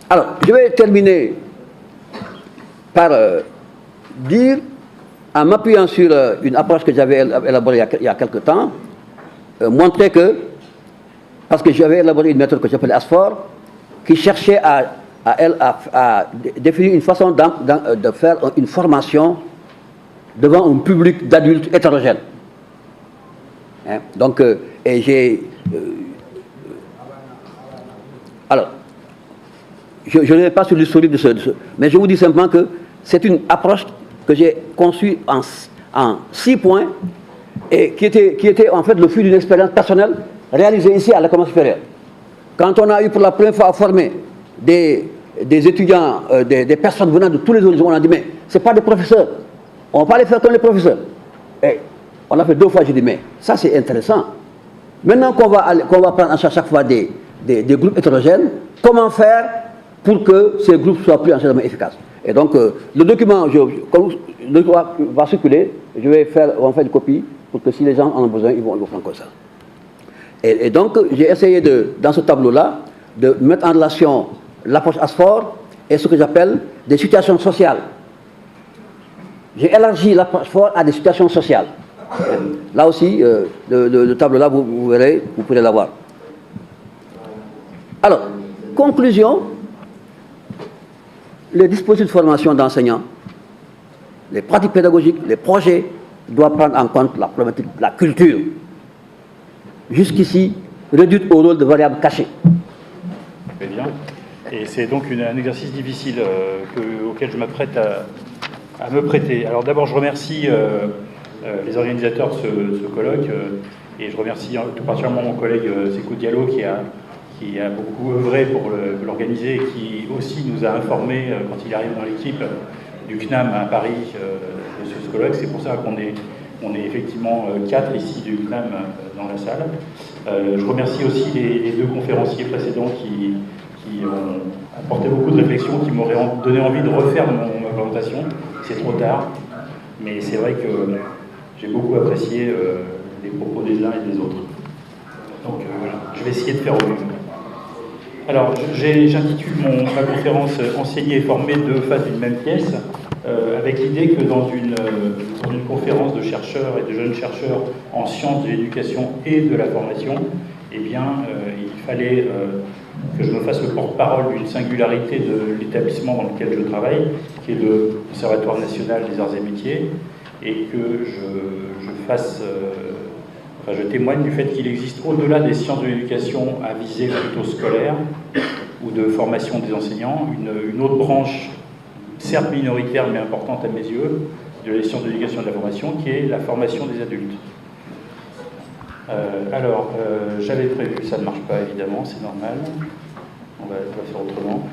Alors, je vais terminer par dire, en m'appuyant sur une approche que j'avais élaborée il y a quelque temps, montrer que, parce que j'avais élaboré une méthode que j'appelais ASFOR, qui cherchait à définir une façon de faire une formation devant un public d'adultes hétérogènes. Hein? Donc, et j'ai... alors, je ne vais pas sur l'historique de ce... Mais je vous dis simplement que c'est une approche que j'ai conçue en 6 points et qui était en fait le fruit d'une expérience personnelle réalisée ici à l'école supérieure. Quand on a eu pour la première fois à former des étudiants, des personnes venant de tous les horizons, on a dit mais ce n'est pas des professeurs, on ne va pas les faire comme les professeurs. Et on a fait 2 fois, j'ai dit mais ça c'est intéressant. Maintenant qu'on va prendre en charge chaque fois des groupes hétérogènes, comment faire pour que ces groupes soient plus entièrement efficaces? Et donc, le document, va circuler, on va faire une copie pour que si les gens en ont besoin, ils vont prendre comme ça. Et donc, j'ai essayé, dans ce tableau-là, de mettre en relation l'approche ASFOR et ce que j'appelle des situations sociales. J'ai élargi l'approche ASFOR à des situations sociales. Là aussi, le tableau-là, vous verrez, vous pourrez l'avoir. Alors, conclusion, les dispositifs de formation d'enseignants, les pratiques pédagogiques, les projets doivent prendre en compte la problématique de la culture. Jusqu'ici, réduite au rôle de variable cachée. Très bien. Et c'est donc un exercice difficile auquel je m'apprête à me prêter. Alors d'abord, je remercie les organisateurs de ce colloque et je remercie tout particulièrement mon collègue Sékou Diallo qui qui a beaucoup œuvré pour l'organiser et qui aussi nous a informés quand il arrive dans l'équipe du CNAM à Paris de ce colloque. C'est pour ça qu'on est effectivement 4 ici du CNAM dans la salle. Je remercie aussi les 2 conférenciers précédents qui ont apporté beaucoup de réflexions, qui m'auraient donné envie de refaire ma présentation. C'est trop tard, mais c'est vrai que j'ai beaucoup apprécié les propos des uns et des autres. Donc voilà, je vais essayer de faire au mieux. Alors, j'intitule ma conférence « Enseigner et former 2 faces d'une même pièce », avec l'idée que dans une conférence de chercheurs et de jeunes chercheurs en sciences de l'éducation et de la formation, eh bien, il fallait que je me fasse le porte-parole d'une singularité de l'établissement dans lequel je travaille, qui est le Conservatoire national des arts et métiers, et que je témoigne du fait qu'il existe, au-delà des sciences de l'éducation à visée plutôt scolaire ou de formation des enseignants, une autre branche, certes minoritaire mais importante à mes yeux, de la sciences de l'éducation et de la formation, qui est la formation des adultes. J'avais prévu, ça ne marche pas évidemment, c'est normal, on va faire autrement.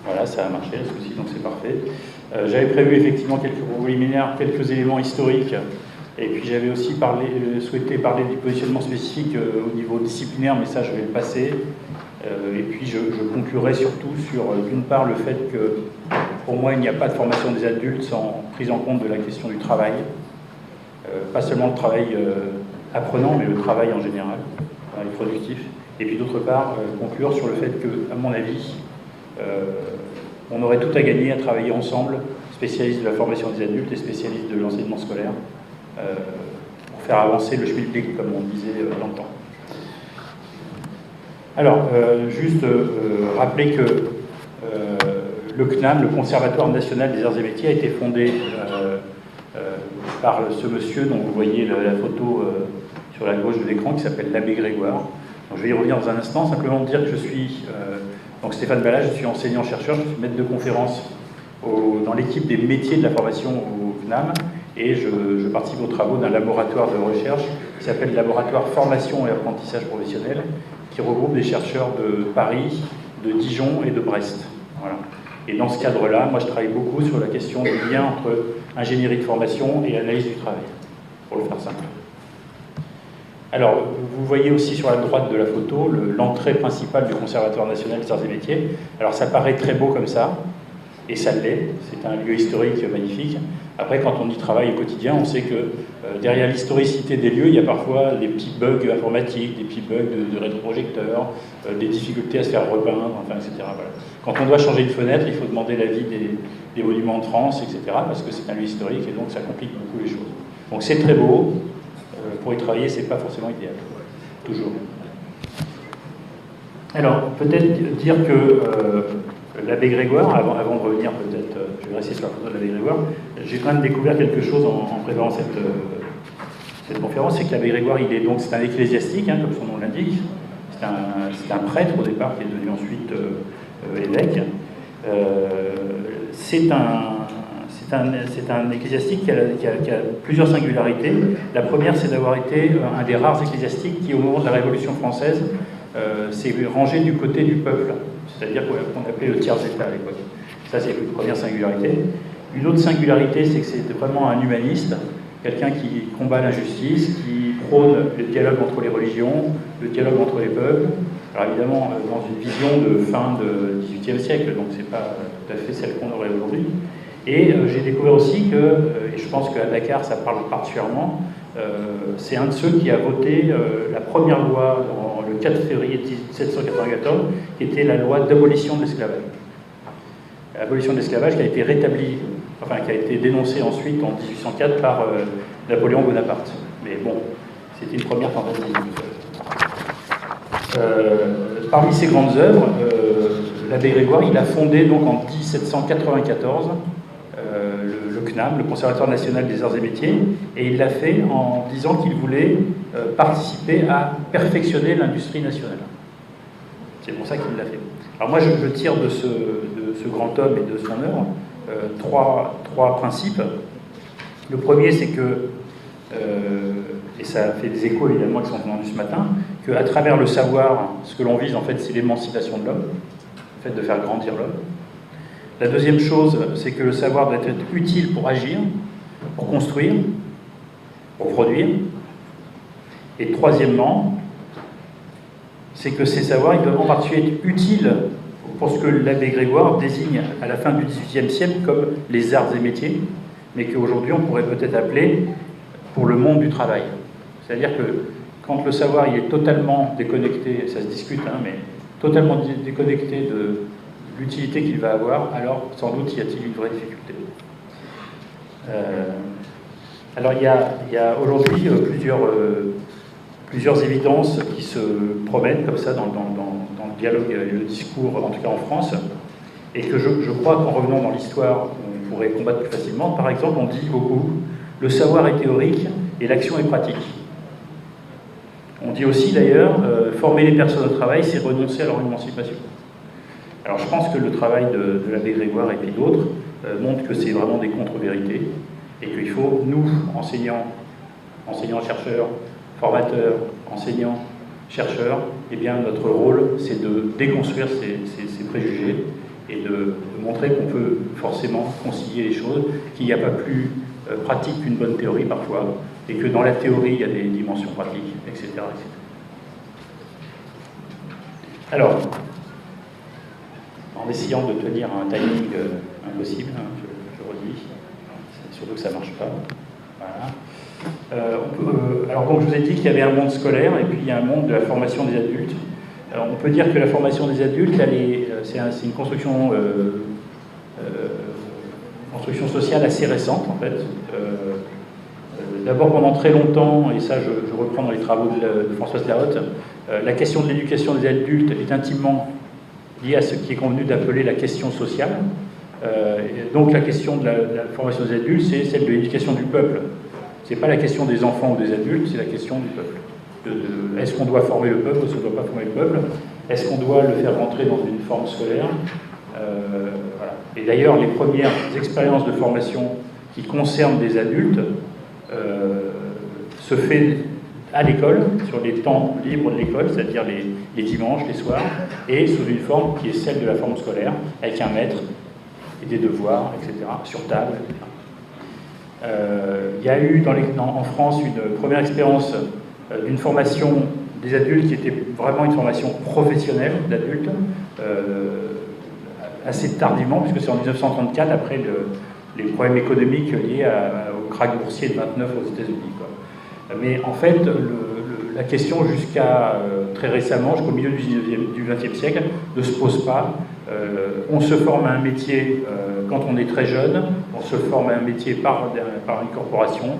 Voilà, ça a marché, là, ceci, donc c'est parfait. J'avais prévu effectivement quelques éléments historiques. Et puis j'avais aussi souhaité parler du positionnement spécifique au niveau disciplinaire, mais ça je vais le passer. Et puis je conclurai surtout sur, d'une part, le fait que pour moi il n'y a pas de formation des adultes sans prise en compte de la question du travail. Pas seulement le travail apprenant, mais le travail en général, le travail productif. Et puis d'autre part, conclure sur le fait que, à mon avis, on aurait tout à gagner à travailler ensemble, spécialistes de la formation des adultes et spécialistes de l'enseignement scolaire, pour faire avancer le schmilblick, comme on disait dans le temps. Alors, juste rappeler que le CNAM, le Conservatoire national des arts et métiers, a été fondé par ce monsieur dont vous voyez la photo sur la gauche de l'écran, qui s'appelle l'abbé Grégoire. Donc, je vais y revenir dans un instant, simplement dire que je suis donc Stéphane Ballat, je suis enseignant-chercheur, je suis maître de conférence dans l'équipe des métiers de la formation au CNAM, et je participe aux travaux d'un laboratoire de recherche qui s'appelle Laboratoire Formation et Apprentissage Professionnel, qui regroupe des chercheurs de Paris, de Dijon et de Brest. Voilà. Et dans ce cadre-là, moi je travaille beaucoup sur la question du lien entre ingénierie de formation et analyse du travail, pour le faire simple. Alors, vous voyez aussi sur la droite de la photo l'entrée principale du Conservatoire national des arts et métiers. Alors ça paraît très beau comme ça, et ça l'est, c'est un lieu historique magnifique. Après, quand on y travaille au quotidien, on sait que derrière l'historicité des lieux, il y a parfois des petits bugs informatiques, des petits bugs de rétroprojecteurs, des difficultés à se faire repeindre, enfin, etc. Voilà. Quand on doit changer une fenêtre, il faut demander l'avis des monuments de France, etc., parce que c'est un lieu historique, et donc ça complique beaucoup les choses. Donc c'est très beau, pour y travailler, c'est pas forcément idéal, toujours. Alors, peut-être dire que l'abbé Grégoire, avant de revenir peut-être, je vais rester sur la photo de l'abbé Grégoire, j'ai quand même découvert quelque chose en préparant cette conférence, c'est que l'abbé Grégoire, c'est un ecclésiastique, hein, comme son nom l'indique, c'est un prêtre au départ qui est devenu ensuite évêque. C'est un ecclésiastique qui a plusieurs singularités. La première, c'est d'avoir été un des rares ecclésiastiques qui, au moment de la Révolution française, s'est rangé du côté du peuple, c'est-à-dire qu'on appelait le tiers-état à l'époque. Ça, c'est une première singularité. Une autre singularité, c'est que c'était vraiment un humaniste, quelqu'un qui combat l'injustice, qui prône le dialogue entre les religions, le dialogue entre les peuples. Alors évidemment, dans une vision de fin du XVIIIe siècle, donc c'est pas tout à fait celle qu'on aurait aujourd'hui. Et j'ai découvert aussi que, et je pense qu'à Dakar ça parle particulièrement, c'est un de ceux qui a voté la première loi le 4 février 1794, qui était la loi d'abolition de l'esclavage. L'abolition de l'esclavage qui a été rétablie, enfin qui a été dénoncée ensuite en 1804 par Napoléon Bonaparte. Mais bon, c'était une première tentative. Parmi ses grandes œuvres, l'abbé Grégoire, il a fondé donc en 1794 le CNAM, le Conservatoire national des arts et métiers, et il l'a fait en disant qu'il voulait participer à perfectionner l'industrie nationale. C'est pour ça qu'il l'a fait. Alors moi, je tire de ce grand homme et de son œuvre trois principes. Le premier, c'est que, et ça fait des échos évidemment qui sont entendus ce matin, qu'à travers le savoir, ce que l'on vise, en fait, c'est l'émancipation de l'homme, le fait de faire grandir l'homme. La deuxième chose, c'est que le savoir doit être utile pour agir, pour construire, pour produire. Et troisièmement, c'est que ces savoirs, ils doivent en particulier être utiles pour ce que l'abbé Grégoire désigne à la fin du XVIIIe siècle comme les arts et métiers, mais qu'aujourd'hui on pourrait peut-être appeler pour le monde du travail. C'est-à-dire que quand le savoir il est totalement déconnecté, ça se discute, hein, mais totalement déconnecté de l'utilité qu'il va avoir, alors sans doute y a-t-il une vraie difficulté. Alors il y a aujourd'hui plusieurs évidences qui se promènent comme ça dans le dialogue et le discours, en tout cas en France, et que je crois qu'en revenant dans l'histoire, on pourrait combattre plus facilement. Par exemple, on dit beaucoup, le savoir est théorique et l'action est pratique. On dit aussi d'ailleurs, former les personnes au travail, c'est renoncer à leur émancipation. Alors je pense que le travail de l'abbé Grégoire et puis d'autres montre que c'est vraiment des contre-vérités, et qu'il faut, nous, enseignants, chercheurs, formateurs, enseignants, chercheurs, eh bien notre rôle c'est de déconstruire ces préjugés et de montrer qu'on peut forcément concilier les choses, qu'il n'y a pas plus pratique qu'une bonne théorie parfois, et que dans la théorie il y a des dimensions pratiques, etc. etc. Alors, en essayant de tenir un timing impossible, hein, je redis, surtout que ça ne marche pas. Voilà. Alors donc je vous ai dit qu'il y avait un monde scolaire et puis il y a un monde de la formation des adultes. Alors, on peut dire que la formation des adultes, c'est une construction sociale assez récente en fait. D'abord pendant très longtemps, et ça je reprends dans les travaux de Françoise Lahotte, la question de l'éducation des adultes est intimement liée à ce qui est convenu d'appeler la question sociale. Donc la question de la formation des adultes, c'est celle de l'éducation du peuple. Ce n'est pas la question des enfants ou des adultes, c'est la question du peuple. Est-ce qu'on doit former le peuple ou est-ce qu'on ne doit pas former le peuple? Est-ce qu'on doit le faire rentrer dans une forme scolaire? Voilà. Et d'ailleurs, les premières expériences de formation qui concernent des adultes se fait à l'école, sur les temps libres de l'école, c'est-à-dire les dimanches, les soirs, et sous une forme qui est celle de la forme scolaire, avec un maître et des devoirs, etc., sur table, etc. Il y a eu en France une première expérience d'une formation des adultes qui était vraiment une formation professionnelle d'adultes, assez tardivement, puisque c'est en 1934, après les problèmes économiques liés au krach boursier de 29 aux États-Unis. Mais en fait, la question jusqu'à très récemment, jusqu'au milieu du XXe siècle, ne se pose pas. On se forme à un métier quand on est très jeune, on se forme à un métier par une corporation,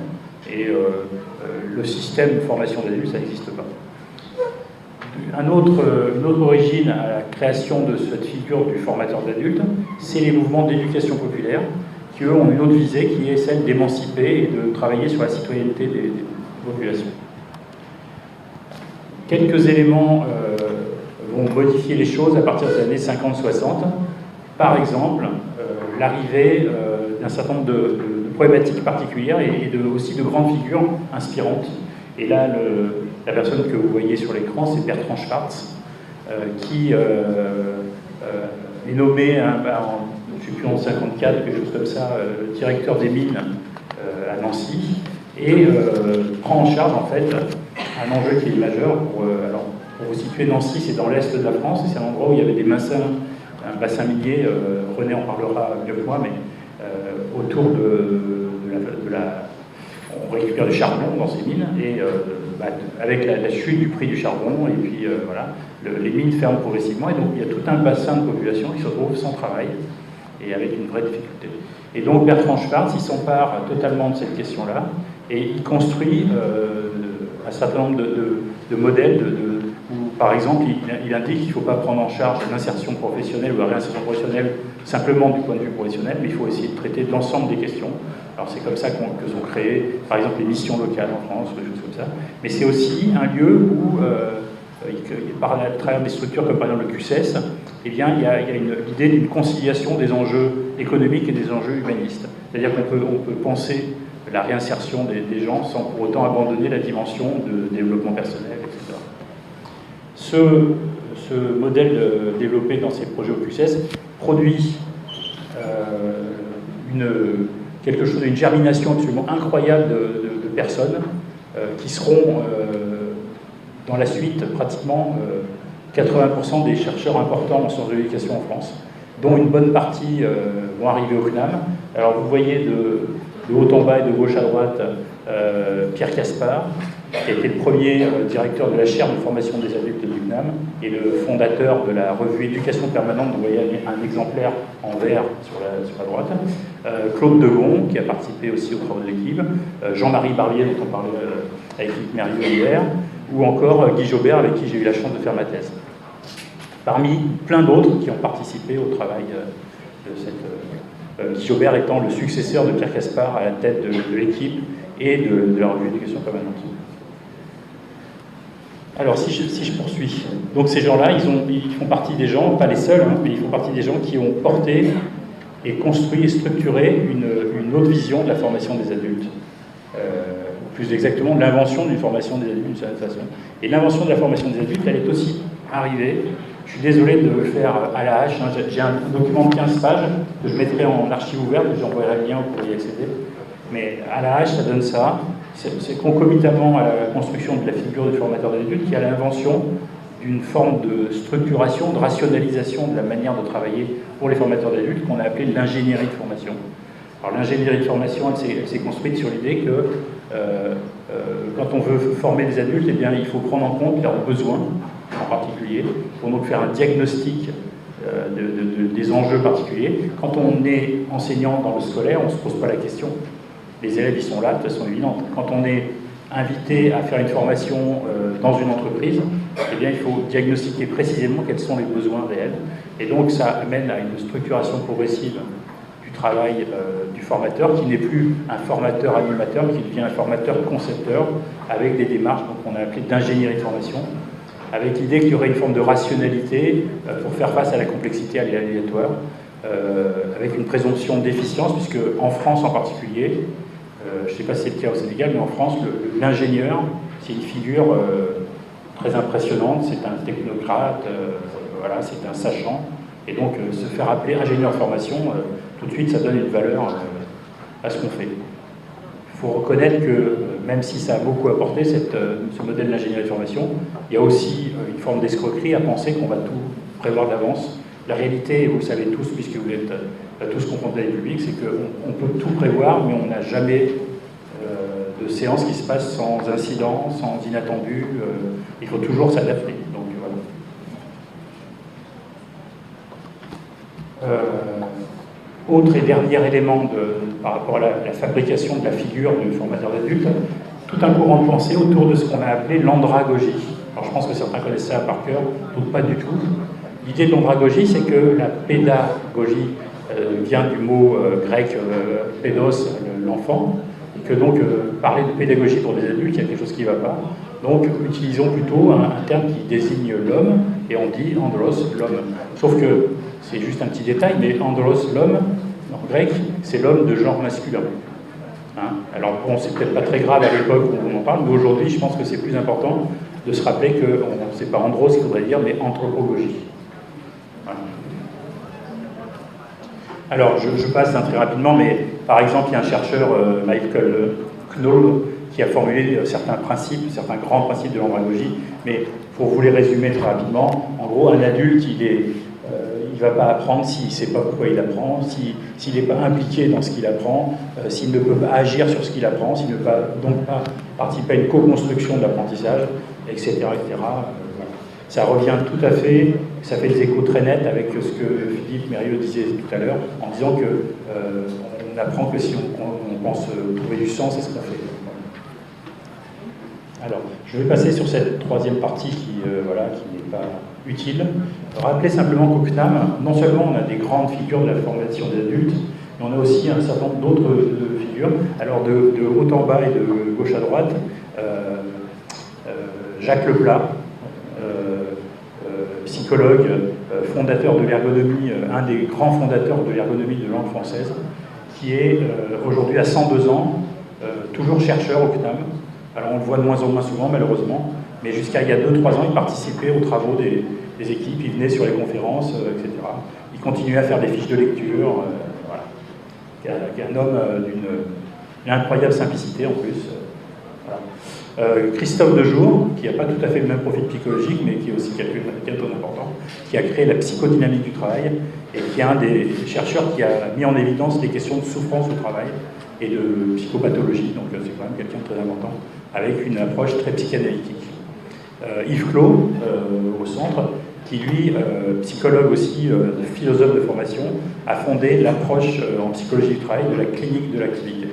et le système de formation des adultes, ça n'existe pas. Une autre origine à la création de cette figure du formateur d'adultes, c'est les mouvements d'éducation populaire, qui eux ont une autre visée, qui est celle d'émanciper et de travailler sur la citoyenneté des populations. Quelques éléments vont modifier les choses à partir des années 50-60. Par exemple, l'arrivée d'un certain nombre de problématiques particulières et aussi de grandes figures inspirantes. Et là, la personne que vous voyez sur l'écran, c'est Bertrand Schwartz, qui est nommé, je ne sais plus, en 54, quelque chose comme ça, directeur des mines à Nancy, et prend en charge en fait un enjeu qui est majeur. Pour vous situer, Nancy, c'est dans l'est de la France, et c'est un endroit où il y avait des un bassin minier, René en parlera mieux que moi, mais autour on récupère du charbon dans ces mines, et avec la chute du prix du charbon, et puis voilà, les mines ferment progressivement, et donc il y a tout un bassin de population qui se retrouve sans travail, et avec une vraie difficulté. Et donc Bertrand Schwartz, il s'empare totalement de cette question-là, et il construit un certain nombre de modèles où, par exemple, il indique qu'il ne faut pas prendre en charge l'insertion professionnelle ou la réinsertion professionnelle simplement du point de vue professionnel, mais il faut essayer de traiter l'ensemble des questions. Alors c'est comme ça que sont créées, par exemple, les missions locales en France, des choses comme ça. Mais c'est aussi un lieu où, à travers des structures comme par exemple le QCES, eh bien, il y a l'idée d'une conciliation des enjeux économiques et des enjeux humanistes. C'est-à-dire qu'on peut penser la réinsertion des gens sans pour autant abandonner la dimension de développement personnel, etc. ce modèle développé dans ces projets OPUSES produit quelque chose, une germination absolument incroyable de personnes qui seront dans la suite pratiquement 80% des chercheurs importants en sciences de l'éducation en France, dont une bonne partie vont arriver au CNAM. Alors vous voyez de haut en bas et de gauche à droite Pierre Caspar, qui a été le premier directeur de la chaire de formation des adultes du CNAM et le fondateur de la revue Éducation permanente. Vous voyez un exemplaire en vert sur la droite. Claude Degon, qui a participé aussi aux travaux de l'équipe. Jean-Marie Barbier, dont on parlait avec Philippe Mérieux hier. Ou encore Guy Jobert, avec qui j'ai eu la chance de faire ma thèse. Parmi plein d'autres qui ont participé au travail de cette... Guy Jobert étant le successeur de Pierre Caspar à la tête de l'équipe et de la revue Éducation permanente. Alors, si je poursuis, donc ces gens-là, ils font partie des gens, pas les seuls, mais ils font partie des gens qui ont porté et construit et structuré une autre vision de la formation des adultes. Plus exactement, de l'invention d'une formation des adultes d'une certaine façon. Et l'invention de la formation des adultes, elle est aussi arrivée. Je suis désolé de le faire à la hache. J'ai un document de 15 pages que je mettrai en archive ouverte, j'envoierai le lien pour y accéder. Mais à la hache, ça donne ça. C'est concomitamment à la construction de la figure du formateur des adultes qu'il y a l'invention d'une forme de structuration, de rationalisation de la manière de travailler pour les formateurs d'adultes qu'on a appelé l'ingénierie de formation. Alors l'ingénierie de formation, elle s'est construite sur l'idée que quand on veut former des adultes, eh bien, il faut prendre en compte leurs besoins en particulier, pour donc faire un diagnostic des enjeux particuliers. Quand on est enseignant dans le scolaire, on ne se pose pas la question. Les élèves, ils sont là, de façon évidente. Quand on est invité à faire une formation dans une entreprise, eh bien, il faut diagnostiquer précisément quels sont les besoins réels. Et donc, ça amène à une structuration progressive du travail du formateur, qui n'est plus un formateur animateur, qui devient un formateur concepteur, avec des démarches qu'on a appelées d'ingénierie de formation, avec l'idée qu'il y aurait une forme de rationalité pour faire face à la complexité aléatoire, avec une présomption d'efficience, puisque en France en particulier, je ne sais pas si c'est le cas au Sénégal, mais en France, l'ingénieur, c'est une figure très impressionnante, c'est un technocrate, voilà, c'est un sachant, et donc se faire appeler ingénieur de formation, tout de suite, ça donne une valeur à ce qu'on fait. Il faut reconnaître que, même si ça a beaucoup apporté, ce modèle d'ingénierie de formation, il y a aussi une forme d'escroquerie à penser qu'on va tout prévoir d'avance. La réalité, et vous le savez tous, puisque vous êtes tous confrontés avec le public, c'est qu'on peut tout prévoir, mais on n'a jamais de séance qui se passe sans incident, sans inattendu. Il faut toujours s'adapter. Donc voilà. Autre et dernier élément par rapport à la fabrication de la figure du formateur d'adulte, tout un courant de pensée autour de ce qu'on a appelé l'andragogie. Alors je pense que certains connaissent ça par cœur, d'autres pas du tout. L'idée de l'andragogie, c'est que la pédagogie vient du mot grec pédos, l'enfant, et que donc parler de pédagogie pour des adultes, il y a quelque chose qui ne va pas. Donc utilisons plutôt un terme qui désigne l'homme, et on dit andros, l'homme. Sauf que c'est juste un petit détail, mais andros, l'homme, en grec, c'est l'homme de genre masculin. Hein? Alors bon, c'est peut-être pas très grave à l'époque où on en parle, mais aujourd'hui, je pense que c'est plus important de se rappeler que c'est pas andros qu'il faudrait dire, mais anthropogogie. Voilà. Alors, je passe très rapidement, mais par exemple, il y a un chercheur, Michael Knoll, qui a formulé certains principes, certains grands principes de l'andragogie, mais pour vous les résumer très rapidement, en gros, un adulte, il ne va pas apprendre s'il ne sait pas pourquoi il apprend, s'il n'est pas impliqué dans ce qu'il apprend, s'il ne peut pas agir sur ce qu'il apprend, s'il ne peut donc pas participer à une co-construction de l'apprentissage, etc. etc. Ça revient tout à fait, ça fait des échos très nets avec ce que Philippe Mérieux disait tout à l'heure, en disant qu'on n'apprend que si on pense trouver du sens à ce qu'on fait. Alors, je vais passer sur cette troisième partie qui n'est pas utile. Rappeler simplement qu'au CNAM, non seulement on a des grandes figures de la formation des adultes, mais on a aussi un certain nombre d'autres figures. Alors, de haut en bas et de gauche à droite, Jacques Leplat, psychologue, fondateur de l'ergonomie, un des grands fondateurs de l'ergonomie de langue française, qui est aujourd'hui à 102 ans, toujours chercheur au CNAM. Alors on le voit de moins en moins souvent, malheureusement, Mais jusqu'à il y a 2-3 ans, il participait aux travaux des équipes, il venait sur les conférences, etc. Il continuait à faire des fiches de lecture, voilà. Qui est un homme d'une incroyable simplicité en plus. Voilà. Christophe Dejour, qui n'a pas tout à fait le même profil psychologique, mais qui est aussi quelqu'un d'important, qui a créé la psychodynamique du travail, et qui est un des chercheurs qui a mis en évidence les questions de souffrance au travail et de psychopathologie, donc c'est quand même quelqu'un de très important, avec une approche très psychanalytique. Yves Clos, au centre, qui lui, psychologue aussi, philosophe de formation, a fondé l'approche en psychologie du travail de la clinique de l'activité.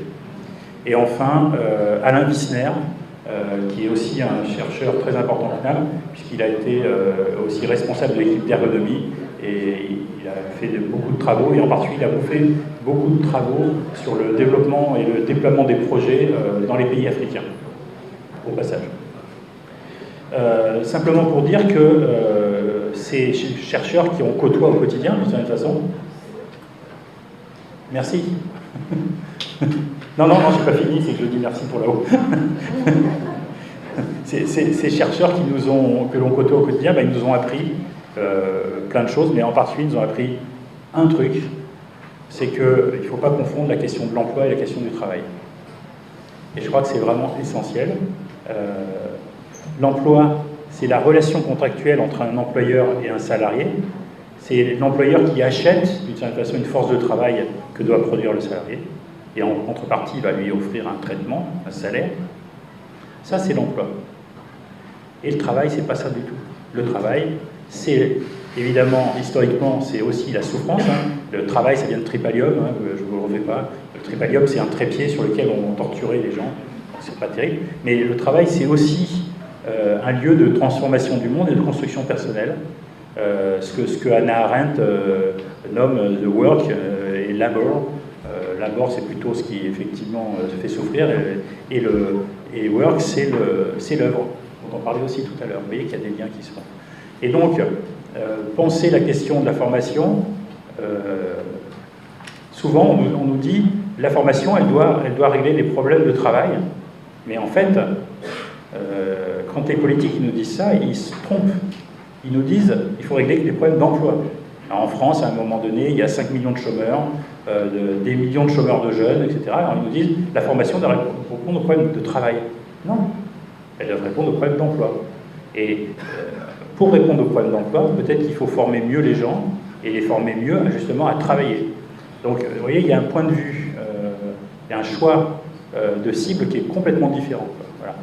Et enfin, Alain Wissner, qui est aussi un chercheur très important au CNAM, puisqu'il a été aussi responsable de l'équipe d'ergonomie, et il a fait beaucoup de travaux, et en particulier il a fait beaucoup de travaux sur le développement et le déploiement des projets dans les pays africains, au passage. Simplement pour dire que ces chercheurs qui on côtoie au quotidien, d'une certaine façon. Merci. Non, j'ai pas fini, c'est que je dis merci pour là-haut. Ces chercheurs que l'on côtoie au quotidien, ils nous ont appris plein de choses, mais en particulier, ils nous ont appris un truc, c'est qu'il ne faut pas confondre la question de l'emploi et la question du travail. Et je crois que c'est vraiment essentiel. L'emploi, c'est la relation contractuelle entre un employeur et un salarié. C'est l'employeur qui achète, d'une certaine façon, une force de travail que doit produire le salarié. Et en contrepartie, il va lui offrir un traitement, un salaire. Ça, c'est l'emploi. Et le travail, c'est pas ça du tout. Le travail, c'est évidemment, historiquement, c'est aussi la souffrance. Le travail, ça vient de tripalium, je ne vous le refais pas. Le tripalium, c'est un trépied sur lequel on torturait les gens. C'est pas terrible. Mais le travail, c'est aussi un lieu de transformation du monde et de construction personnelle. Ce que Hannah Arendt nomme the work et labor. Labor, c'est plutôt ce qui effectivement fait souffrir, et work, c'est l'œuvre, dont on parlait aussi tout à l'heure. Vous voyez qu'il y a des liens qui se font. Et donc, penser la question de la formation, souvent on nous dit la formation, elle doit régler les problèmes de travail, mais en fait, quand les politiques nous disent ça, ils se trompent. Ils nous disent qu'il faut régler les problèmes d'emploi. En France, à un moment donné, il y a 5 millions de chômeurs, des millions de chômeurs de jeunes, etc. Alors ils nous disent la formation doit répondre aux problèmes de travail. Non, elle doit répondre aux problèmes d'emploi. Et pour répondre aux problèmes d'emploi, peut-être qu'il faut former mieux les gens et les former mieux justement à travailler. Donc vous voyez, il y a un point de vue, il y a un choix de cible qui est complètement différent. Voilà.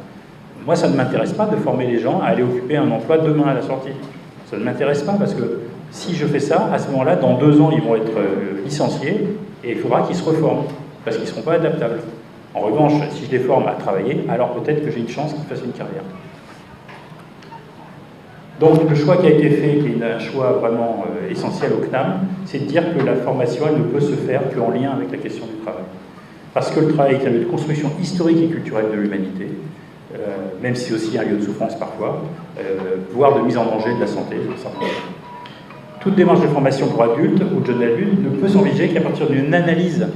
Moi, ça ne m'intéresse pas de former les gens à aller occuper un emploi demain à la sortie. Ça ne m'intéresse pas parce que si je fais ça, à ce moment-là, dans 2 ans, ils vont être licenciés et il faudra qu'ils se reforment parce qu'ils ne seront pas adaptables. En revanche, si je les forme à travailler, alors peut-être que j'ai une chance qu'ils fassent une carrière. Donc le choix qui a été fait, qui est un choix vraiment essentiel au CNAM, c'est de dire que la formation, elle ne peut se faire qu'en lien avec la question du travail. Parce que le travail est un lieu de construction historique et culturelle de l'humanité, même si c'est aussi un lieu de souffrance parfois, voire de mise en danger de la santé. Toute démarche de formation pour adultes ou de jeunes adultes ne peut s'envisager qu'à partir d'une analyse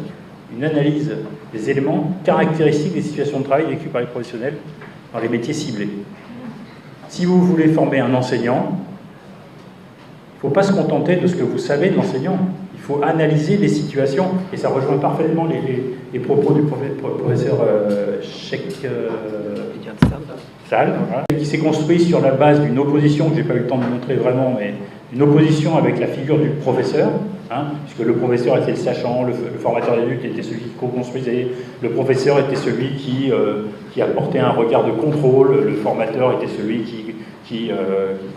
des éléments caractéristiques des situations de travail vécues par les professionnels dans les métiers ciblés. Si vous voulez former un enseignant, il ne faut pas se contenter de ce que vous savez de l'enseignant. Il faut analyser les situations, et ça rejoint parfaitement les propos du professeur Sal, voilà, qui s'est construit sur la base d'une opposition que je n'ai pas eu le temps de montrer vraiment, mais une opposition avec la figure du professeur, puisque le professeur était le sachant, le formateur d'adultes était celui qui co-construisait, le professeur était celui qui apportait un regard de contrôle, le formateur était celui qui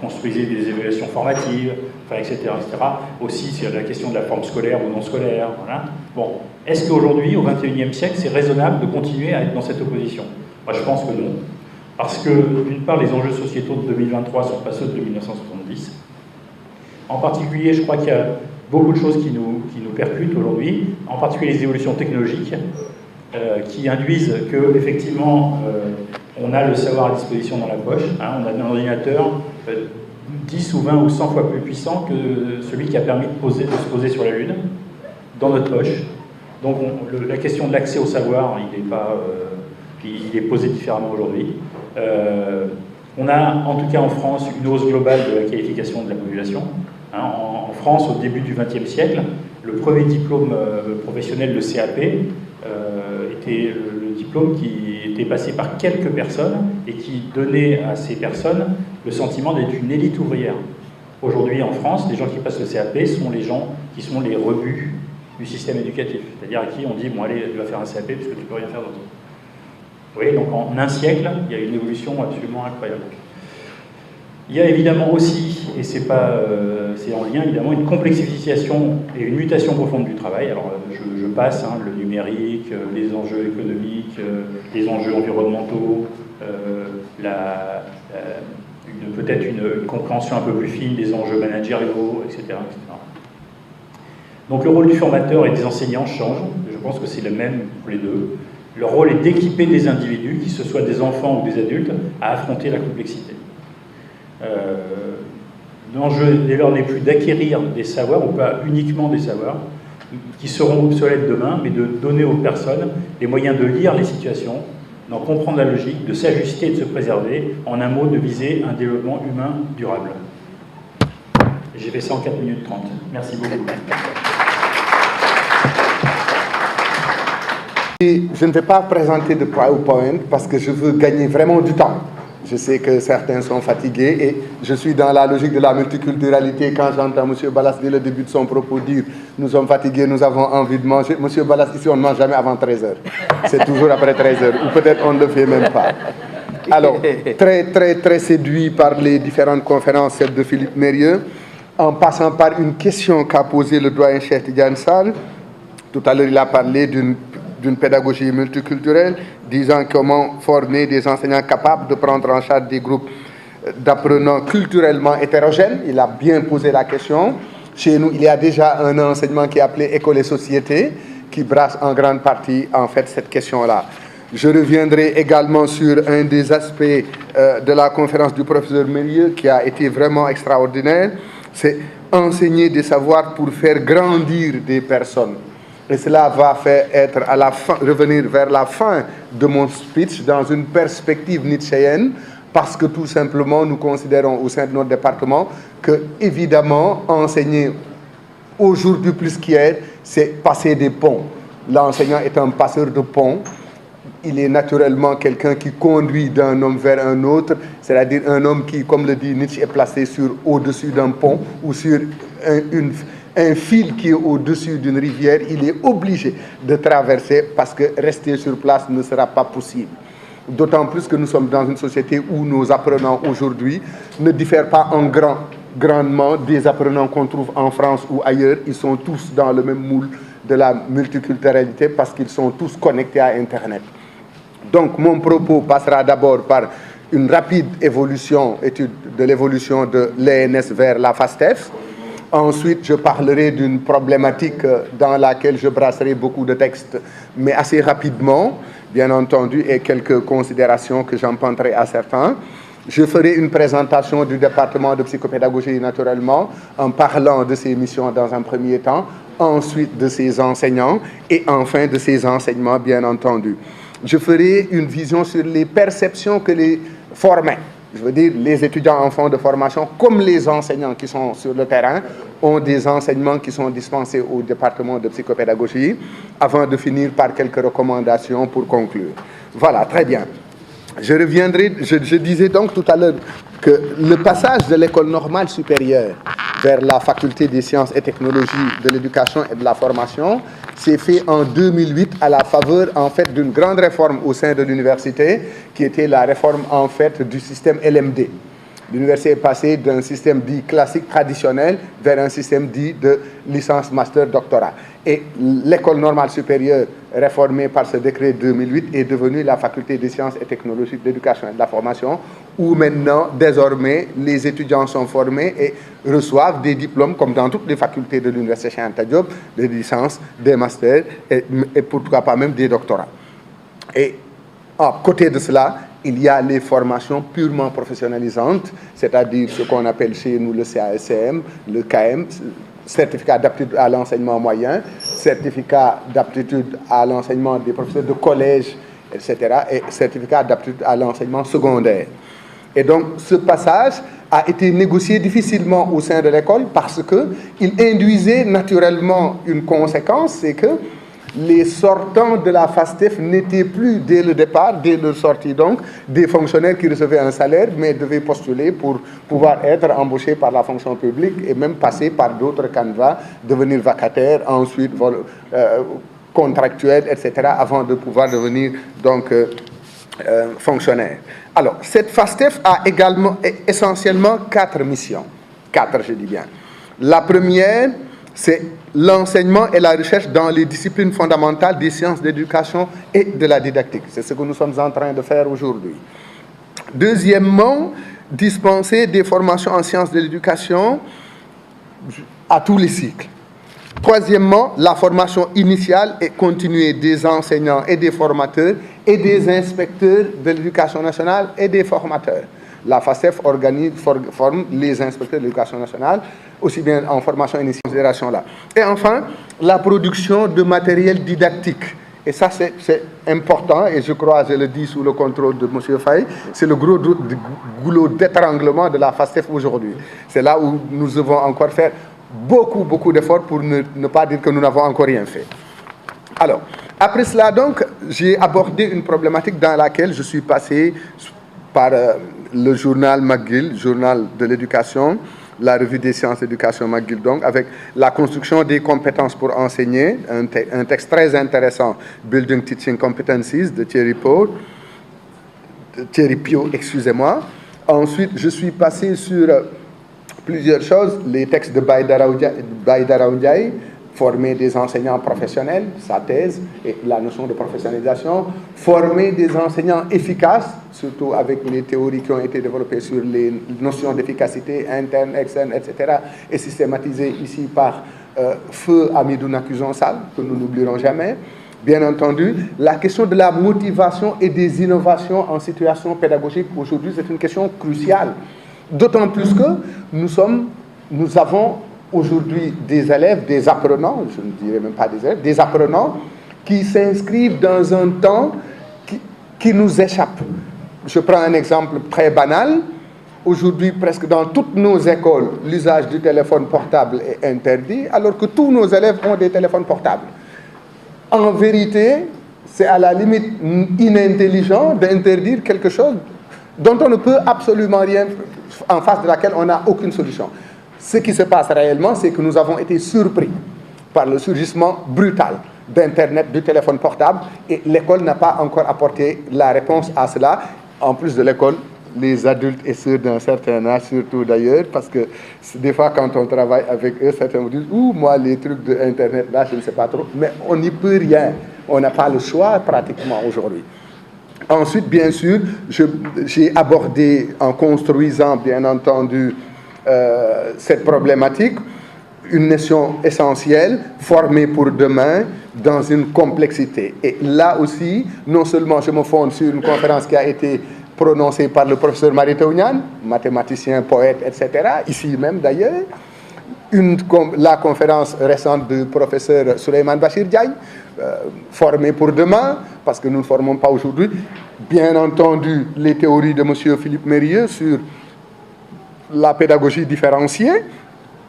construisait des évaluations formatives, enfin, etc., etc. Aussi, c'est la question de la forme scolaire ou non scolaire. Voilà. Bon, est-ce qu'aujourd'hui, au XXIe siècle, c'est raisonnable de continuer à être dans cette opposition? Moi, je pense que non. Parce que, d'une part, les enjeux sociétaux de 2023 sont pas ceux de 1970. En particulier, je crois qu'il y a beaucoup de choses qui nous percutent aujourd'hui, en particulier les évolutions technologiques, qui induisent que, effectivement, on a le savoir à disposition dans la poche. On a un ordinateur 10 ou 20 ou 100 fois plus puissant que celui qui a permis de se poser sur la Lune, dans notre poche. Donc la question de l'accès au savoir, il est posé différemment aujourd'hui. On a, en tout cas en France, une hausse globale de la qualification de la population. Hein, en France, au début du XXe siècle, le premier diplôme professionnel, le CAP, était le diplôme qui était passé par quelques personnes et qui donnait à ces personnes le sentiment d'être une élite ouvrière. Aujourd'hui, en France, les gens qui passent le CAP sont les gens qui sont les rebuts du système éducatif. C'est-à-dire à qui on dit, bon allez, tu vas faire un CAP parce que tu peux rien faire d'autre. Vous voyez, donc en un siècle, il y a une évolution absolument incroyable. Il y a évidemment aussi, et c'est en lien évidemment, une complexification et une mutation profonde du travail. Alors je passe, hein, le numérique, les enjeux économiques, les enjeux environnementaux, peut-être une compréhension un peu plus fine des enjeux managériaux, etc., etc. Donc le rôle du formateur et des enseignants change. Je pense que c'est le même pour les deux. Leur rôle est d'équiper des individus, que ce soit des enfants ou des adultes, à affronter la complexité. L'enjeu dès lors n'est plus d'acquérir des savoirs, ou pas uniquement des savoirs, qui seront obsolètes demain, mais de donner aux personnes les moyens de lire les situations, d'en comprendre la logique, de s'ajuster et de se préserver, en un mot, de viser un développement humain durable. J'ai fait ça en 4 minutes 30. Merci beaucoup. Et je ne vais pas présenter de PowerPoint parce que je veux gagner vraiment du temps. Je sais que certains sont fatigués et je suis dans la logique de la multiculturalité. Quand j'entends M. Ballas dès le début de son propos dire « nous sommes fatigués, nous avons envie de manger », M. Ballas, ici on ne mange jamais avant 13h. C'est toujours après 13h, ou peut-être on ne le fait même pas. Alors, très séduit par les différentes conférences de Philippe Mérieux, en passant par une question qu'a posée le doyen Cheikh Tidiane Sall. Tout à l'heure, il a parlé d'une pédagogie multiculturelle, disant comment former des enseignants capables de prendre en charge des groupes d'apprenants culturellement hétérogènes. Il a bien posé la question. Chez nous, il y a déjà un enseignement qui est appelé École et Société, qui brasse en grande partie, en fait, cette question-là. Je reviendrai également sur un des aspects de la conférence du professeur Mérieux, qui a été vraiment extraordinaire. C'est enseigner des savoirs pour faire grandir des personnes. Et cela va faire être à la fin, revenir vers la fin de mon speech dans une perspective nietzschéenne, parce que tout simplement nous considérons au sein de notre département que évidemment enseigner aujourd'hui plus qu'hier, c'est passer des ponts. L'enseignant est un passeur de ponts. Il est naturellement quelqu'un qui conduit d'un homme vers un autre, c'est-à-dire un homme qui, comme le dit Nietzsche, est placé au-dessus d'un pont ou sur un fil qui est au-dessus d'une rivière. Il est obligé de traverser parce que rester sur place ne sera pas possible. D'autant plus que nous sommes dans une société où nos apprenants aujourd'hui ne diffèrent pas grandement des apprenants qu'on trouve en France ou ailleurs. Ils sont tous dans le même moule de la multiculturalité parce qu'ils sont tous connectés à Internet. Donc mon propos passera d'abord par une rapide étude de l'évolution de l'ENS vers la FASTEF. Ensuite, je parlerai d'une problématique dans laquelle je brasserai beaucoup de textes, mais assez rapidement, bien entendu, et quelques considérations que j'emprunterai à certains. Je ferai une présentation du département de psychopédagogie, naturellement, en parlant de ses missions dans un premier temps, ensuite de ses enseignants, et enfin de ses enseignements, bien entendu. Je ferai une vision sur les perceptions que les formés, je veux dire les étudiants en fond de formation, comme les enseignants qui sont sur le terrain, ont des enseignements qui sont dispensés au département de psychopédagogie, avant de finir par quelques recommandations pour conclure. Voilà, très bien. Je reviendrai, je disais donc tout à l'heure que le passage de l'école normale supérieure vers la faculté des sciences et technologies de l'éducation et de la formation s'est fait en 2008 à la faveur en fait d'une grande réforme au sein de l'université qui était la réforme en fait du système LMD. L'université est passée d'un système dit classique traditionnel vers un système dit de licence, master, doctorat. Et l'école normale supérieure réformée par ce décret 2008 est devenue la faculté des sciences et technologies de l'éducation et de la formation, où maintenant, désormais, les étudiants sont formés et reçoivent des diplômes, comme dans toutes les facultés de l'université Cheikh Anta Diop, des licences, des masters et pourquoi pas même des doctorats. Et à côté de cela, il y a les formations purement professionnalisantes, c'est-à-dire ce qu'on appelle chez nous le CASCM, le KM, certificat d'aptitude à l'enseignement moyen, certificat d'aptitude à l'enseignement des professeurs de collège, etc., et certificat d'aptitude à l'enseignement secondaire. Et donc, ce passage a été négocié difficilement au sein de l'école parce qu'il induisait naturellement une conséquence, c'est que les sortants de la FASTEF n'étaient plus, dès le départ, dès leur sortie donc, des fonctionnaires qui recevaient un salaire, mais devaient postuler pour pouvoir être embauchés par la fonction publique et même passer par d'autres canevas, devenir vacataires, ensuite contractuels, etc., avant de pouvoir devenir donc fonctionnaires. Alors, cette FASTEF a également, essentiellement 4 missions. 4, je dis bien. La première, c'est l'enseignement et la recherche dans les disciplines fondamentales des sciences de l'éducation et de la didactique. C'est ce que nous sommes en train de faire aujourd'hui. Deuxièmement, dispenser des formations en sciences de l'éducation à tous les cycles. Troisièmement, la formation initiale et continuée des enseignants et des formateurs et des inspecteurs de l'éducation nationale et des formateurs. La FASTEF forme les inspecteurs de l'éducation nationale, aussi bien en formation initiale considération-là. Et enfin, la production de matériel didactique. Et ça, c'est important, et je crois, je le dis sous le contrôle de M. Faye, c'est le gros goulot d'étranglement de la FASTEF aujourd'hui. C'est là où nous devons encore faire beaucoup d'efforts pour ne pas dire que nous n'avons encore rien fait. Alors, après cela, donc, j'ai abordé une problématique dans laquelle je suis passé par le journal McGill, journal de l'éducation, la revue des sciences d'éducation McGill, donc, avec la construction des compétences pour enseigner, un texte très intéressant, Building Teaching Competencies, de Thierry Pio, excusez-moi. Ensuite, je suis passé sur plusieurs choses, les textes de Baïdara Ndiaye, former des enseignants professionnels, sa thèse, et la notion de professionnalisation, former des enseignants efficaces, surtout avec les théories qui ont été développées sur les notions d'efficacité interne, externe, etc., et systématisées ici par Feu Amidou Nakuzon Sall, que nous n'oublierons jamais. Bien entendu, la question de la motivation et des innovations en situation pédagogique, aujourd'hui, c'est une question cruciale. D'autant plus que nous avons aujourd'hui des élèves, des apprenants, je ne dirais même pas des élèves, des apprenants qui s'inscrivent dans un temps qui nous échappe. Je prends un exemple très banal. Aujourd'hui, presque dans toutes nos écoles, l'usage du téléphone portable est interdit, alors que tous nos élèves ont des téléphones portables. En vérité, c'est à la limite inintelligent d'interdire quelque chose dont on ne peut absolument rien, en face de laquelle on n'a aucune solution. Ce qui se passe réellement, c'est que nous avons été surpris par le surgissement brutal d'Internet, du téléphone portable, et l'école n'a pas encore apporté la réponse à cela. En plus de l'école, les adultes et ceux d'un certain âge, surtout d'ailleurs, parce que des fois, quand on travaille avec eux, certains vous disent « Ouh, moi, les trucs d'Internet, là, je ne sais pas trop. » Mais on n'y peut rien. On n'a pas le choix, pratiquement, aujourd'hui. Ensuite, bien sûr, j'ai abordé, en construisant, bien entendu, cette problématique, une notion essentielle, formée pour demain, dans une complexité. Et là aussi, non seulement je me fonde sur une conférence qui a été prononcée par le professeur Maritaounian, mathématicien, poète, etc., ici même d'ailleurs, la conférence récente du professeur Souleymane Bachir Diagne, formée pour demain, parce que nous ne formons pas aujourd'hui, bien entendu les théories de M. Philippe Mérieux sur la pédagogie différenciée,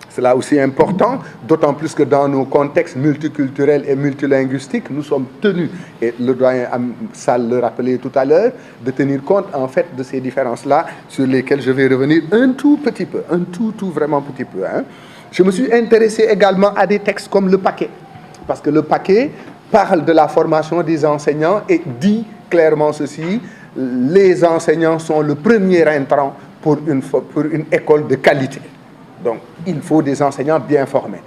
c'est là aussi important, d'autant plus que dans nos contextes multiculturels et multilinguistiques, nous sommes tenus, et le doyen Sall le rappelait tout à l'heure, de tenir compte en fait de ces différences-là, sur lesquelles je vais revenir un tout petit peu, un tout vraiment petit peu. Hein. Je me suis intéressé également à des textes comme le paquet, parce que le paquet parle de la formation des enseignants et dit clairement ceci: les enseignants sont le premier intrant pour une école de qualité. Donc, il faut des enseignants bien formés.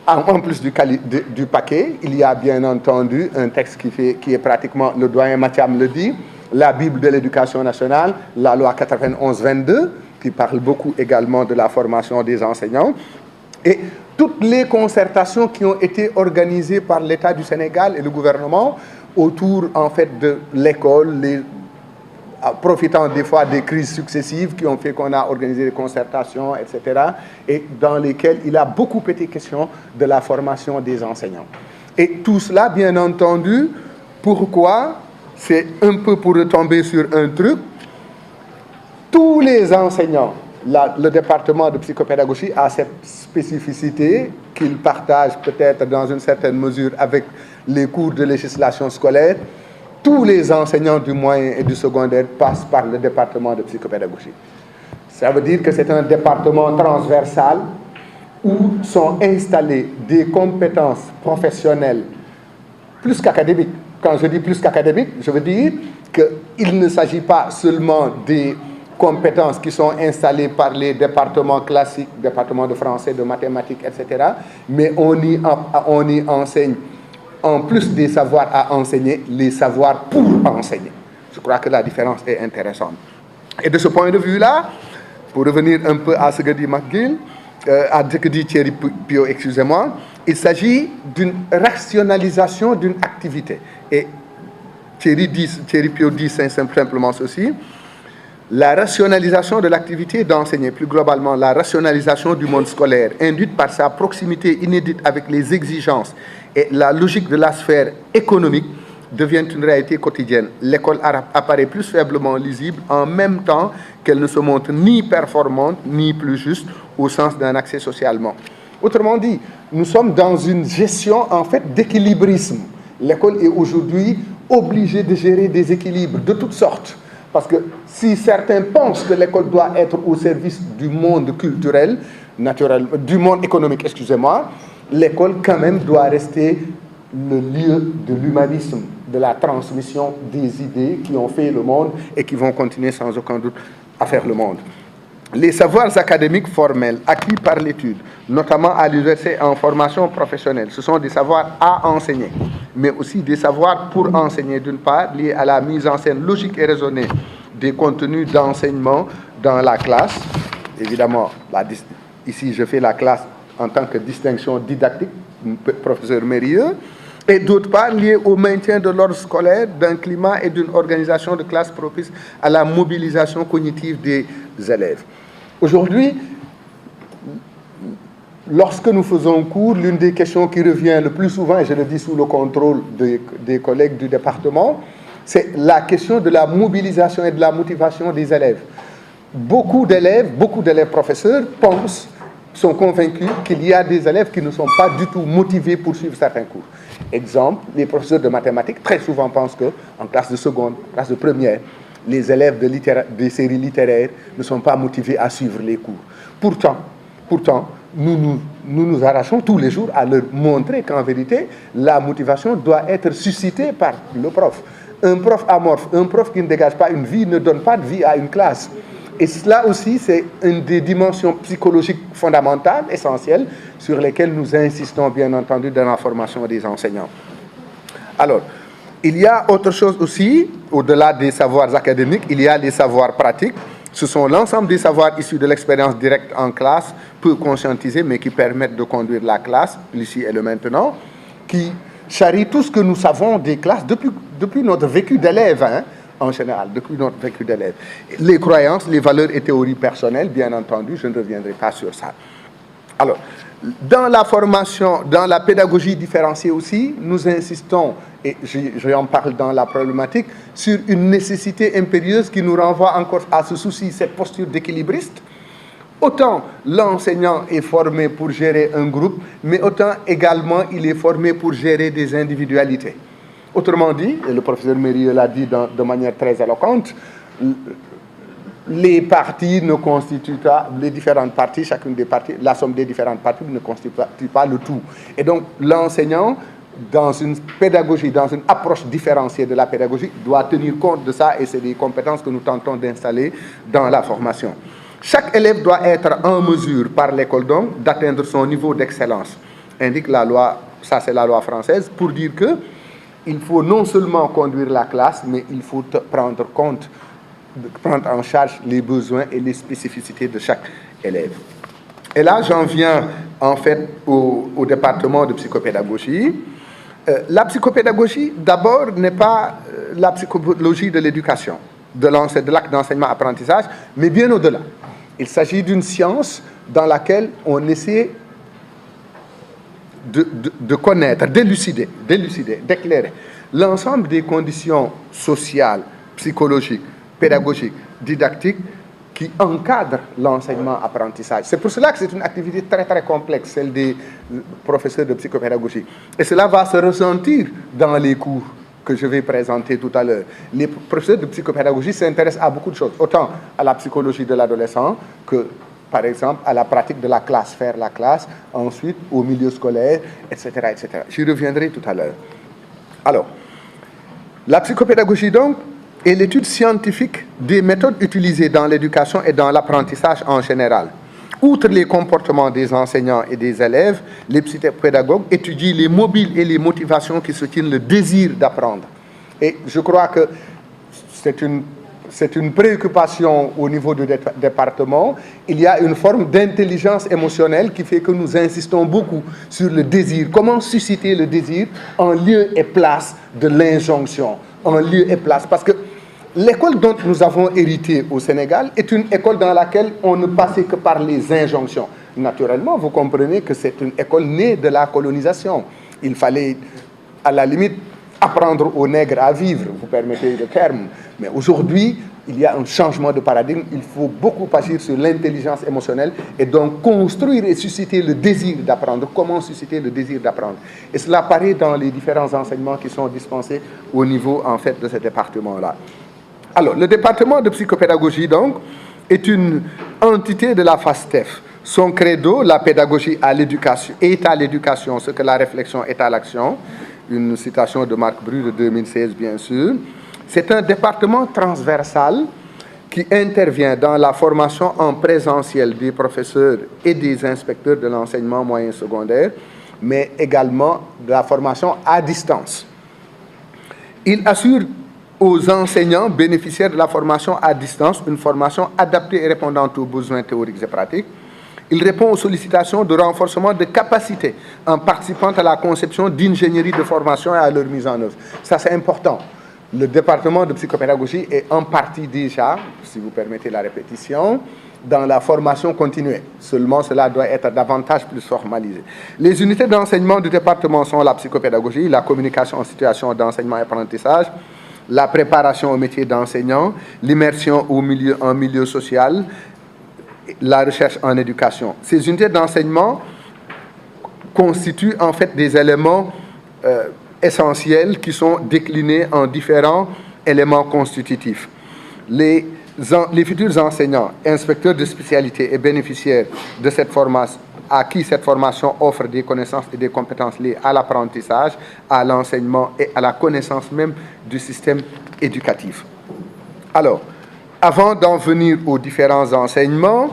En plus du paquet, il y a bien entendu un texte qui est pratiquement, le doyen Mathiam le dit, la Bible de l'éducation nationale, la loi 91-22, qui parle beaucoup également de la formation des enseignants. Et toutes les concertations qui ont été organisées par l'État du Sénégal et le gouvernement autour, en fait, de l'école, profitant des fois des crises successives qui ont fait qu'on a organisé des concertations, etc., et dans lesquelles il a beaucoup été question de la formation des enseignants. Et tout cela, bien entendu, pourquoi? C'est un peu pour retomber sur un truc. Tous les enseignants, le département de psychopédagogie a cette spécificité qu'il partage peut-être dans une certaine mesure avec les cours de législation scolaire. Tous les enseignants du moyen et du secondaire passent par le département de psychopédagogie. Ça veut dire que c'est un département transversal où sont installées des compétences professionnelles plus qu'académiques. Quand je dis plus qu'académiques, je veux dire qu'il ne s'agit pas seulement des compétences qui sont installées par les départements classiques, départements de français, de mathématiques, etc. Mais on y enseigne, en plus des savoirs à enseigner, les savoirs pour enseigner. Je crois que la différence est intéressante. Et de ce point de vue-là, pour revenir un peu à ce que dit McGill, à ce que dit Thierry Piot, excusez-moi, il s'agit d'une rationalisation d'une activité. Et Thierry Piot dit simplement ceci: la rationalisation de l'activité d'enseigner, plus globalement la rationalisation du monde scolaire, induite par sa proximité inédite avec les exigences et la logique de la sphère économique, devient une réalité quotidienne. L'école apparaît plus faiblement lisible en même temps qu'elle ne se montre ni performante ni plus juste au sens d'un accès socialement. Autrement dit, nous sommes dans une gestion en fait d'équilibrisme. L'école est aujourd'hui obligée de gérer des équilibres de toutes sortes. Parce que si certains pensent que l'école doit être au service du monde culturel, naturel, du monde économique, excusez-moi, l'école quand même doit rester le lieu de l'humanisme, de la transmission des idées qui ont fait le monde et qui vont continuer sans aucun doute à faire le monde. Les savoirs académiques formels acquis par l'étude, notamment à l'université en formation professionnelle, ce sont des savoirs à enseigner, mais aussi des savoirs pour enseigner, d'une part, liés à la mise en scène logique et raisonnée des contenus d'enseignement dans la classe. Évidemment, ici je fais la classe en tant que distinction didactique, professeur Mérieux, et d'autre part lié au maintien de l'ordre scolaire, d'un climat et d'une organisation de classe propice à la mobilisation cognitive des élèves. Aujourd'hui, lorsque nous faisons cours, l'une des questions qui revient le plus souvent, et je le dis sous le contrôle des collègues du département, c'est la question de la mobilisation et de la motivation des élèves. Beaucoup d'élèves professeurs sont convaincus qu'il y a des élèves qui ne sont pas du tout motivés pour suivre certains cours. Exemple, les professeurs de mathématiques très souvent pensent qu'en classe de seconde, classe de première, les élèves des séries littéraires ne sont pas motivés à suivre les cours. Pourtant, nous arrachons tous les jours à leur montrer qu'en vérité, la motivation doit être suscitée par le prof. Un prof amorphe, un prof qui ne dégage pas une vie, ne donne pas de vie à une classe. Et cela aussi, c'est une des dimensions psychologiques fondamentales, essentielles, sur lesquelles nous insistons, bien entendu, dans la formation des enseignants. Alors, il y a autre chose aussi, au-delà des savoirs académiques, il y a les savoirs pratiques. Ce sont l'ensemble des savoirs issus de l'expérience directe en classe, peu conscientisés, mais qui permettent de conduire la classe, l'ici et le maintenant, qui charrient tout ce que nous savons des classes depuis notre vécu d'élève, en général, depuis notre vécu d'élève. Les croyances, les valeurs et théories personnelles, bien entendu, je ne reviendrai pas sur ça. Alors, dans la formation, dans la pédagogie différenciée aussi, nous insistons, et j'en parle dans la problématique, sur une nécessité impérieuse qui nous renvoie encore à ce souci, cette posture d'équilibriste. Autant l'enseignant est formé pour gérer un groupe, mais autant également il est formé pour gérer des individualités. Autrement dit, et le professeur Mérieux l'a dit de manière très éloquente, les parties ne constituent pas, les différentes parties, chacune des parties, la somme des différentes parties ne constitue pas le tout. Et donc l'enseignant, dans une pédagogie, dans une approche différenciée de la pédagogie, doit tenir compte de ça, et c'est des compétences que nous tentons d'installer dans la formation. Chaque élève doit être en mesure, par l'école donc, d'atteindre son niveau d'excellence, indique la loi, ça c'est la loi française, pour dire que il faut non seulement conduire la classe, mais il faut prendre en charge les besoins et les spécificités de chaque élève. Et là, j'en viens en fait au département de psychopédagogie. La psychopédagogie, d'abord, n'est pas la psychologie de l'éducation, de l'acte d'enseignement-apprentissage, mais bien au-delà. Il s'agit d'une science dans laquelle on essaie de connaître, d'élucider, d'éclairer l'ensemble des conditions sociales, psychologiques, pédagogiques, didactiques qui encadrent l'enseignement-apprentissage. C'est pour cela que c'est une activité très très complexe, celle des professeurs de psychopédagogie. Et cela va se ressentir dans les cours que je vais présenter tout à l'heure. Les professeurs de psychopédagogie s'intéressent à beaucoup de choses, autant à la psychologie de l'adolescent que, par exemple, à la pratique de la classe, faire la classe, ensuite au milieu scolaire, etc., etc. J'y reviendrai tout à l'heure. Alors, la psychopédagogie, donc, est l'étude scientifique des méthodes utilisées dans l'éducation et dans l'apprentissage en général. Outre les comportements des enseignants et des élèves, les psychopédagogues étudient les mobiles et les motivations qui soutiennent le désir d'apprendre. Et je crois que c'est une préoccupation au niveau du département. Il y a une forme d'intelligence émotionnelle qui fait que nous insistons beaucoup sur le désir. Comment susciter le désir en lieu et place de l'injonction, en lieu et place. Parce que l'école dont nous avons hérité au Sénégal est une école dans laquelle on ne passait que par les injonctions. Naturellement, vous comprenez que c'est une école née de la colonisation. Il fallait, à la limite, apprendre aux nègres à vivre, vous permettez le terme. Mais aujourd'hui, il y a un changement de paradigme. Il faut beaucoup agir sur l'intelligence émotionnelle et donc construire et susciter le désir d'apprendre. Comment susciter le désir d'apprendre? Et cela apparaît dans les différents enseignements qui sont dispensés au niveau, en fait, de ce département-là. Alors, le département de psychopédagogie, donc, est une entité de la FASTEF. Son credo, la pédagogie à l'éducation, est à l'éducation ce que la réflexion est à l'action. Une citation de Marc Bru de 2016, bien sûr. C'est un département transversal qui intervient dans la formation en présentiel des professeurs et des inspecteurs de l'enseignement moyen secondaire, mais également de la formation à distance. Il assure aux enseignants bénéficiaires de la formation à distance une formation adaptée et répondant aux besoins théoriques et pratiques. Il répond aux sollicitations de renforcement de capacités en participant à la conception d'ingénierie de formation et à leur mise en œuvre. Ça, c'est important. Le département de psychopédagogie est en partie déjà, si vous permettez la répétition, dans la formation continuée. Seulement, cela doit être davantage plus formalisé. Les unités d'enseignement du département sont la psychopédagogie, la communication en situation d'enseignement et apprentissage, la préparation au métier d'enseignant, l'immersion en milieu social, la recherche en éducation. Ces unités d'enseignement constituent en fait des éléments essentiels qui sont déclinés en différents éléments constitutifs. Les futurs enseignants, inspecteurs de spécialité et bénéficiaires de cette formation, à qui cette formation offre des connaissances et des compétences liées à l'apprentissage, à l'enseignement et à la connaissance même du système éducatif. Alors, avant d'en venir aux différents enseignements,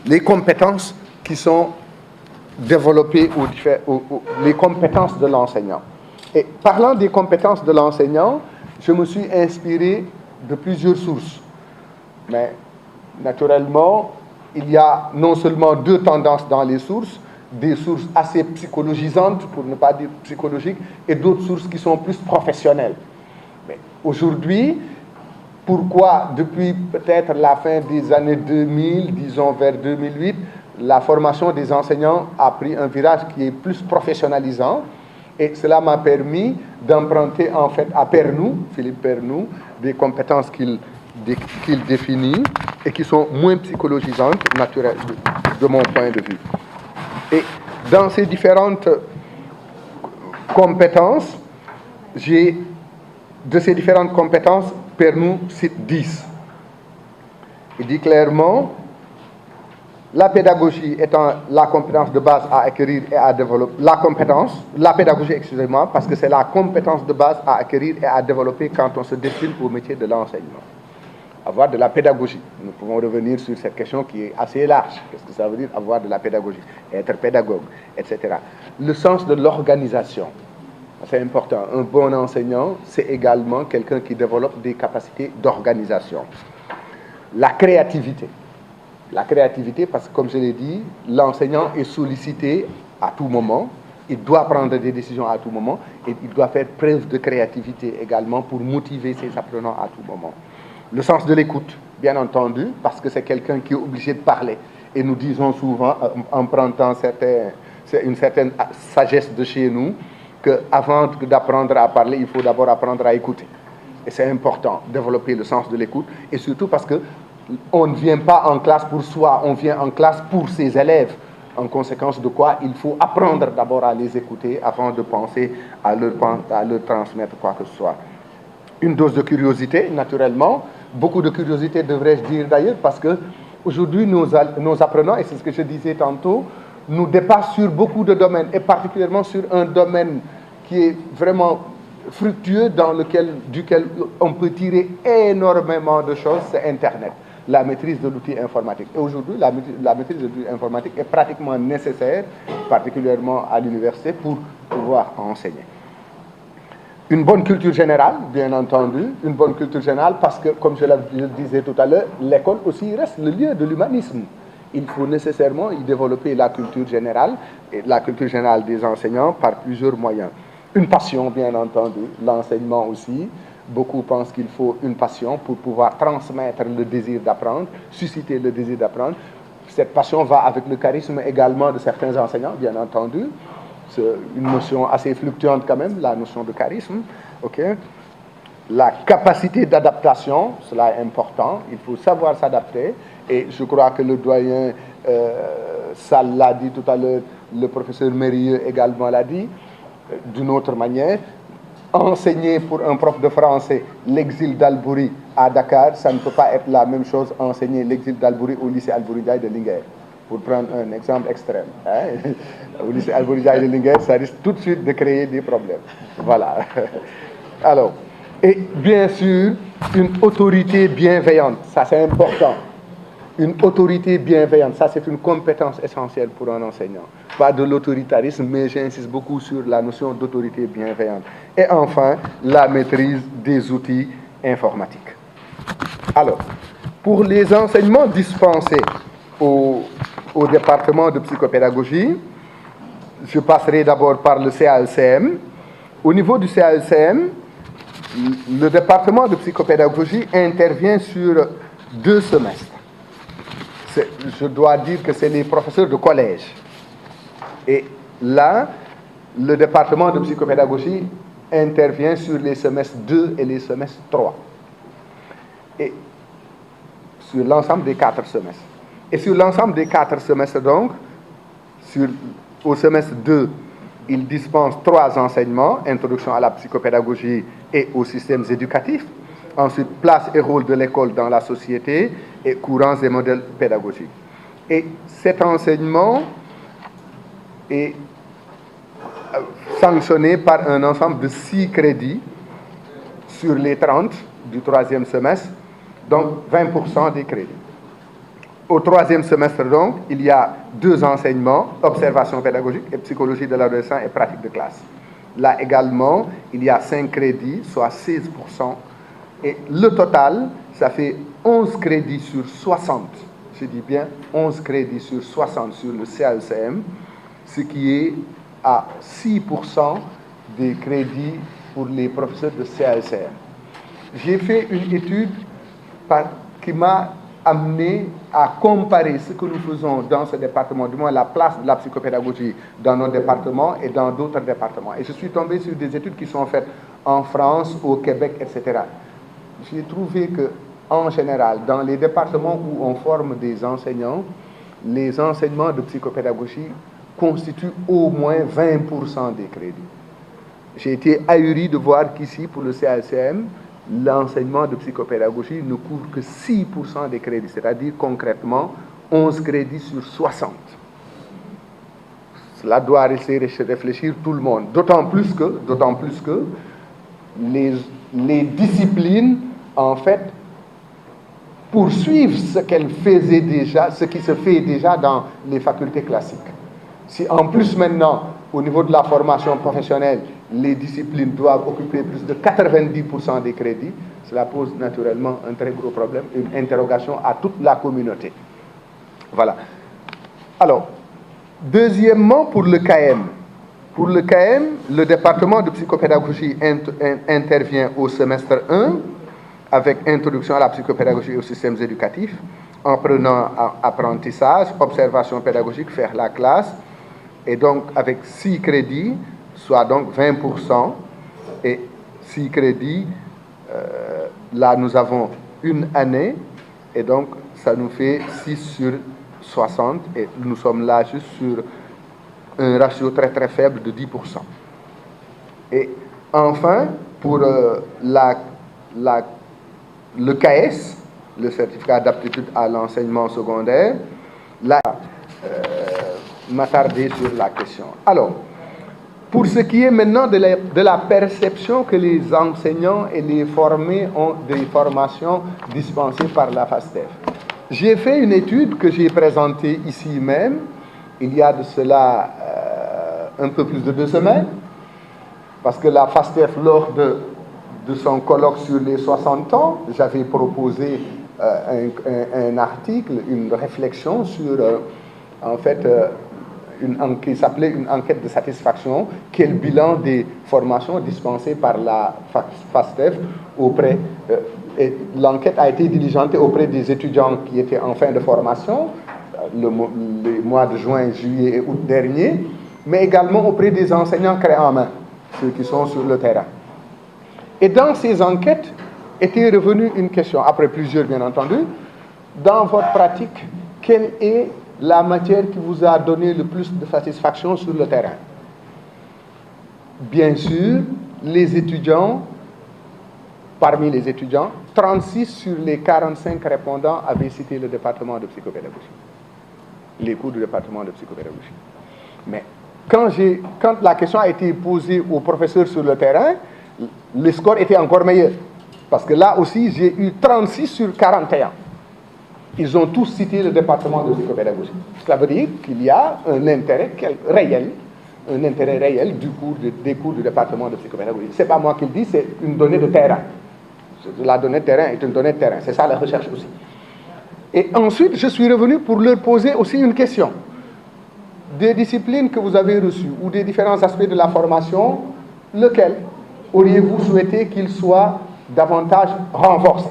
les compétences qui sont développées, les compétences de l'enseignant. Et parlant des compétences de l'enseignant, je me suis inspiré de plusieurs sources. Mais naturellement, il y a non seulement deux tendances dans les sources, des sources assez psychologisantes, pour ne pas dire psychologiques, et d'autres sources qui sont plus professionnelles. Mais aujourd'hui, pourquoi depuis peut-être la fin des années 2000, disons vers 2008, la formation des enseignants a pris un virage qui est plus professionnalisant, et cela m'a permis d'emprunter en fait à Pernou, Philippe Pernou, des compétences qu'il définit et qui sont moins psychologisantes, naturelles, de mon point de vue. Et dans ces différentes compétences, Pernou cite 10. Il dit clairement, la pédagogie étant la compétence de base à acquérir et à développer, la pédagogie, excusez-moi, parce que c'est la compétence de base à acquérir et à développer quand on se destine au métier de l'enseignement. Avoir de la pédagogie. Nous pouvons revenir sur cette question qui est assez large. Qu'est-ce que ça veut dire avoir de la pédagogie? Être pédagogue, etc. Le sens de l'organisation. C'est important. Un bon enseignant, c'est également quelqu'un qui développe des capacités d'organisation. La créativité. La créativité, parce que comme je l'ai dit, l'enseignant est sollicité à tout moment. Il doit prendre des décisions à tout moment. Et il doit faire preuve de créativité également pour motiver ses apprenants à tout moment. Le sens de l'écoute, bien entendu, parce que c'est quelqu'un qui est obligé de parler. Et nous disons souvent, empruntant une certaine sagesse de chez nous, qu'avant d'apprendre à parler, il faut d'abord apprendre à écouter. Et c'est important, développer le sens de l'écoute, et surtout parce que On ne vient pas en classe pour soi, on vient en classe pour ses élèves. En conséquence de quoi, il faut apprendre d'abord à les écouter avant de penser à leur transmettre quoi que ce soit. Une dose de curiosité, naturellement. Beaucoup de curiosité, devrais-je dire d'ailleurs, parce que aujourd'hui, nos apprenants, et c'est ce que je disais tantôt, nous dépassent sur beaucoup de domaines, et particulièrement sur un domaine qui est vraiment fructueux, duquel on peut tirer énormément de choses, c'est Internet, la maîtrise de l'outil informatique. Et aujourd'hui, la maîtrise de l'outil informatique est pratiquement nécessaire, particulièrement à l'université, pour pouvoir enseigner. Une bonne culture générale, bien entendu, une bonne culture générale parce que, comme je le disais tout à l'heure, l'école aussi reste le lieu de l'humanisme. Il faut nécessairement y développer la culture générale, et la culture générale des enseignants par plusieurs moyens. Une passion, bien entendu, l'enseignement aussi. Beaucoup pensent qu'il faut une passion pour pouvoir transmettre le désir d'apprendre, susciter le désir d'apprendre. Cette passion va avec le charisme également de certains enseignants, bien entendu. C'est une notion assez fluctuante quand même, la notion de charisme. Okay. La capacité d'adaptation, cela est important, il faut savoir s'adapter. Et je crois que le doyen Sall l'a dit tout à l'heure, le professeur Mérieux également l'a dit, d'une autre manière. Enseigner pour un prof de français l'exil d'Albouri à Dakar, ça ne peut pas être la même chose enseigner l'exil d'Albouri au lycée Albouri Ndiaye de Linguère. Pour prendre un exemple extrême. Hein? Au lycée Albouri Ndiaye de Linguère, ça risque tout de suite de créer des problèmes. Voilà. Alors, et bien sûr, une autorité bienveillante, ça c'est important. Une autorité bienveillante, ça c'est une compétence essentielle pour un enseignant. Pas de l'autoritarisme, mais j'insiste beaucoup sur la notion d'autorité bienveillante. Et enfin, la maîtrise des outils informatiques. Alors, pour les enseignements dispensés au département de psychopédagogie, je passerai d'abord par le CAECM. Au niveau du CAECM, le département de psychopédagogie intervient sur 2 semestres. Je dois dire que c'est les professeurs de collège. Et là, le département de psychopédagogie intervient sur les semestres 2 et les semestres 3. Et sur l'ensemble des 4 semestres. Et sur l'ensemble des 4 semestres, donc, au semestre 2, il dispense 3 enseignements, introduction à la psychopédagogie et aux systèmes éducatifs. Ensuite, place et rôle de l'école dans la société et courants et modèles pédagogiques. Et cet enseignement est sanctionné par un ensemble de 6 crédits sur les 30 du 3e semestre, donc 20% des crédits. Au 3e semestre, donc, il y a 2 enseignements, observation pédagogique et psychologie de l'adolescent et pratique de classe. Là également, il y a 5 crédits, soit 16%. Et le total, ça fait 11 crédits sur 60. Je dis bien 11 crédits sur 60 sur le CAECM, ce qui est à 6% des crédits pour les professeurs de CAECM. J'ai fait une étude qui m'a amené à comparer ce que nous faisons dans ce département, du moins la place de la psychopédagogie dans nos départements et dans d'autres départements. Et je suis tombé sur des études qui sont faites en France, au Québec, etc. J'ai trouvé que, en général, dans les départements où on forme des enseignants, les enseignements de psychopédagogie constituent au moins 20% des crédits. J'ai été ahuri de voir qu'ici, pour le CAECM, l'enseignement de psychopédagogie ne couvre que 6% des crédits, c'est-à-dire concrètement 11 crédits sur 60. Cela doit laisser réfléchir tout le monde, d'autant plus que les disciplines, en fait, poursuivent ce qu'elles faisaient déjà, ce qui se fait déjà dans les facultés classiques. Si en plus maintenant, au niveau de la formation professionnelle, les disciplines doivent occuper plus de 90% des crédits, cela pose naturellement un très gros problème, une interrogation à toute la communauté. Voilà. Alors, deuxièmement, pour le KM. Pour le KM, le département de psychopédagogie intervient au semestre 1 avec introduction à la psychopédagogie et aux systèmes éducatifs, en prenant apprentissage, observation pédagogique, faire la classe, et donc avec 6 crédits, soit donc 20%, et 6 crédits, là nous avons une année, Et donc, ça nous fait 6 sur 60, et nous sommes là juste sur un ratio très très faible de 10%. Et enfin, pour le CAES, le certificat d'aptitude à l'enseignement secondaire, là, m'attarder sur la question. Alors, pour ce qui est maintenant de la perception que les enseignants et les formés ont des formations dispensées par la FASTEF, j'ai fait une étude que j'ai présentée ici même, il y a de cela un peu plus de 2 semaines, parce que la FASTEF, lors de son colloque sur les 60 ans, j'avais proposé un article, une réflexion sur, en fait, qui s'appelait une enquête de satisfaction, qui est le bilan des formations dispensées par la FASTEF auprès, et l'enquête a été diligentée auprès des étudiants qui étaient en fin de formation, les mois de juin, juillet et août dernier, mais également auprès des enseignants clés en main, ceux qui sont sur le terrain. Et dans ces enquêtes était revenue une question, après plusieurs bien entendu, dans votre pratique, quelle est la matière qui vous a donné le plus de satisfaction sur le terrain? Bien sûr, les étudiants, parmi les étudiants, 36 sur les 45 répondants avaient cité le département de psychopédagogie, les cours du département de psychopédagogie. Mais quand la question a été posée aux professeurs sur le terrain, le score était encore meilleur. Parce que là aussi, j'ai eu 36 sur 41. Ils ont tous cité le département de psychopédagogie. Cela veut dire qu'il y a un intérêt réel des cours du département de psychopédagogie. Ce n'est pas moi qui le dis, c'est une donnée de terrain. La donnée de terrain est une donnée de terrain. C'est ça la recherche aussi. Et ensuite, je suis revenu pour leur poser aussi une question. Des disciplines que vous avez reçues ou des différents aspects de la formation, lequel auriez-vous souhaité qu'il soit davantage renforcé?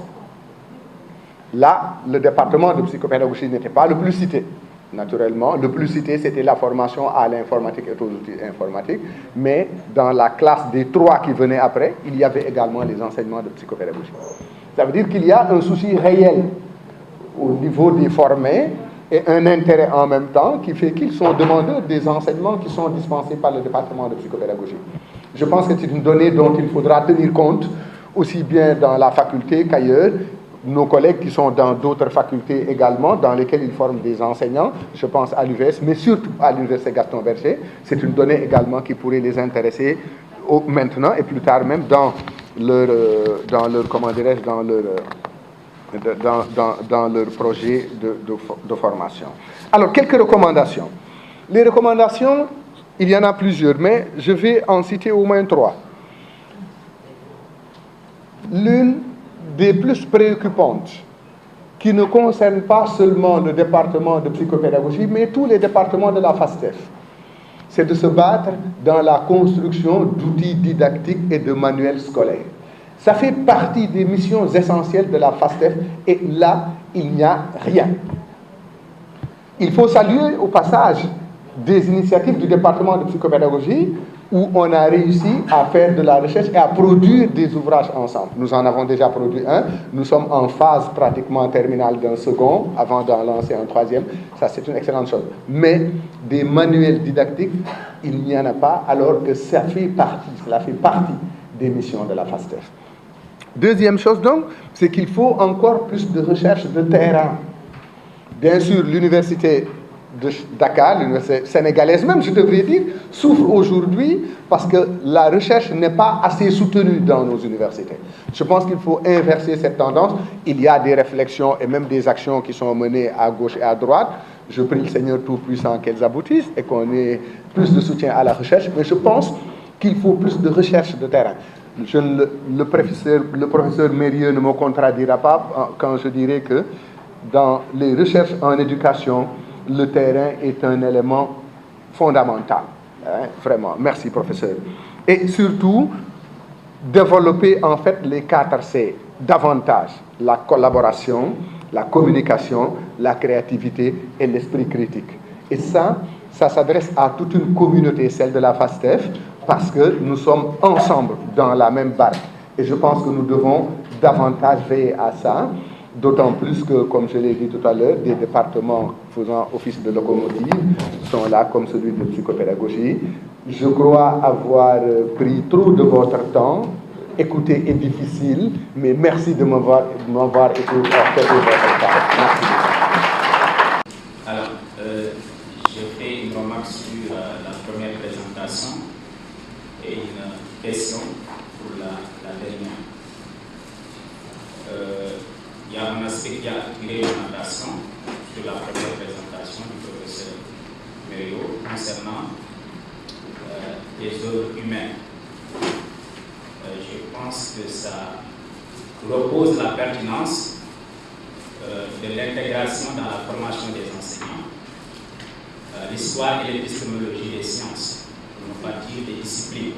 Là, le département de psychopédagogie n'était pas le plus cité. Naturellement, le plus cité, c'était la formation à l'informatique et aux outils informatiques. Mais dans la classe des 3 qui venaient après, il y avait également les enseignements de psychopédagogie. Ça veut dire qu'il y a un souci réel au niveau des formés et un intérêt en même temps qui fait qu'ils sont demandeurs des enseignements qui sont dispensés par le département de psychopédagogie. Je pense que c'est une donnée dont il faudra tenir compte, aussi bien dans la faculté qu'ailleurs. Nos collègues qui sont dans d'autres facultés également, dans lesquelles ils forment des enseignants, je pense à l'UVS, mais surtout à l'Université Gaston Berger, c'est une donnée également qui pourrait les intéresser maintenant et plus tard même dans leur comment dirais-je, dans leur projet de formation. Alors, quelques recommandations. Les recommandations, il y en a plusieurs, mais je vais en citer au moins 3. L'une des plus préoccupantes, qui ne concerne pas seulement le département de psychopédagogie, mais tous les départements de la FASTEF, c'est de se battre dans la construction d'outils didactiques et de manuels scolaires. Ça fait partie des missions essentielles de la FASTEF, et là, il n'y a rien. Il faut saluer au passage des initiatives du département de psychopédagogie où on a réussi à faire de la recherche et à produire des ouvrages ensemble. Nous en avons déjà produit un. Nous sommes en phase pratiquement terminale d'un second, avant d'en lancer un troisième. Ça, c'est une excellente chose. Mais des manuels didactiques, il n'y en a pas, alors que cela fait partie des missions de la FASTEF. Deuxième chose, donc, c'est qu'il faut encore plus de recherche de terrain. Bien sûr, l'université de Dakar, l'université sénégalaise même, je devrais dire, souffre aujourd'hui parce que la recherche n'est pas assez soutenue dans nos universités. Je pense qu'il faut inverser cette tendance. Il y a des réflexions et même des actions qui sont menées à gauche et à droite. Je prie le Seigneur Tout-Puissant qu'elles aboutissent et qu'on ait plus de soutien à la recherche, mais je pense qu'il faut plus de recherche de terrain. Le professeur Mérieux ne me contradira pas quand je dirai que dans les recherches en éducation, le terrain est un élément fondamental. Vraiment. Merci, professeur. Et surtout, développer en fait les 4C davantage. La collaboration, la communication, la créativité et l'esprit critique. Et ça s'adresse à toute une communauté, celle de la FASTEF, parce que nous sommes ensemble dans la même barque. Et je pense que nous devons davantage veiller à ça. D'autant plus que, comme je l'ai dit tout à l'heure, des départements faisant office de locomotive sont là, comme celui de psychopédagogie. Je crois avoir pris trop de votre temps. Écouter est difficile, mais merci de m'avoir écouté votre temps. Merci. Alors, j'ai fait une remarque sur la première présentation et une question pour la dernière. Il y a un aspect qui a attiré mon attention sur la première présentation du professeur Mériot concernant les œuvres humaines. Je pense que ça repose la pertinence de l'intégration dans la formation des enseignants, l'histoire et l'épistémologie des sciences, pour ne pas dire des disciplines.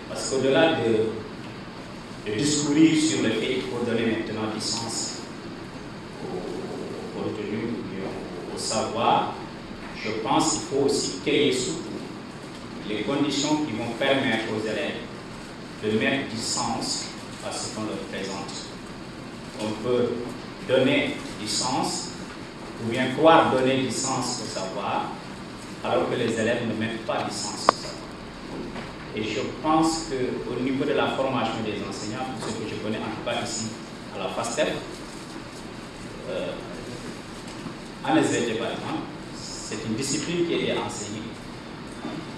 Parce qu'au-delà de discourir sur le fait qu'il faut donner maintenant du sens au contenu, au savoir, je pense qu'il faut aussi créer surtout les conditions qui vont permettre aux élèves de mettre du sens à ce qu'on leur présente. On peut donner du sens, ou bien croire donner du sens au savoir, alors que les élèves ne mettent pas du sens au savoir. Et je pense qu'au niveau de la formation des enseignants, pour ce que je connais en tout cas ici à la FASTEF, en SVT par exemple, c'est une discipline qui est enseignée,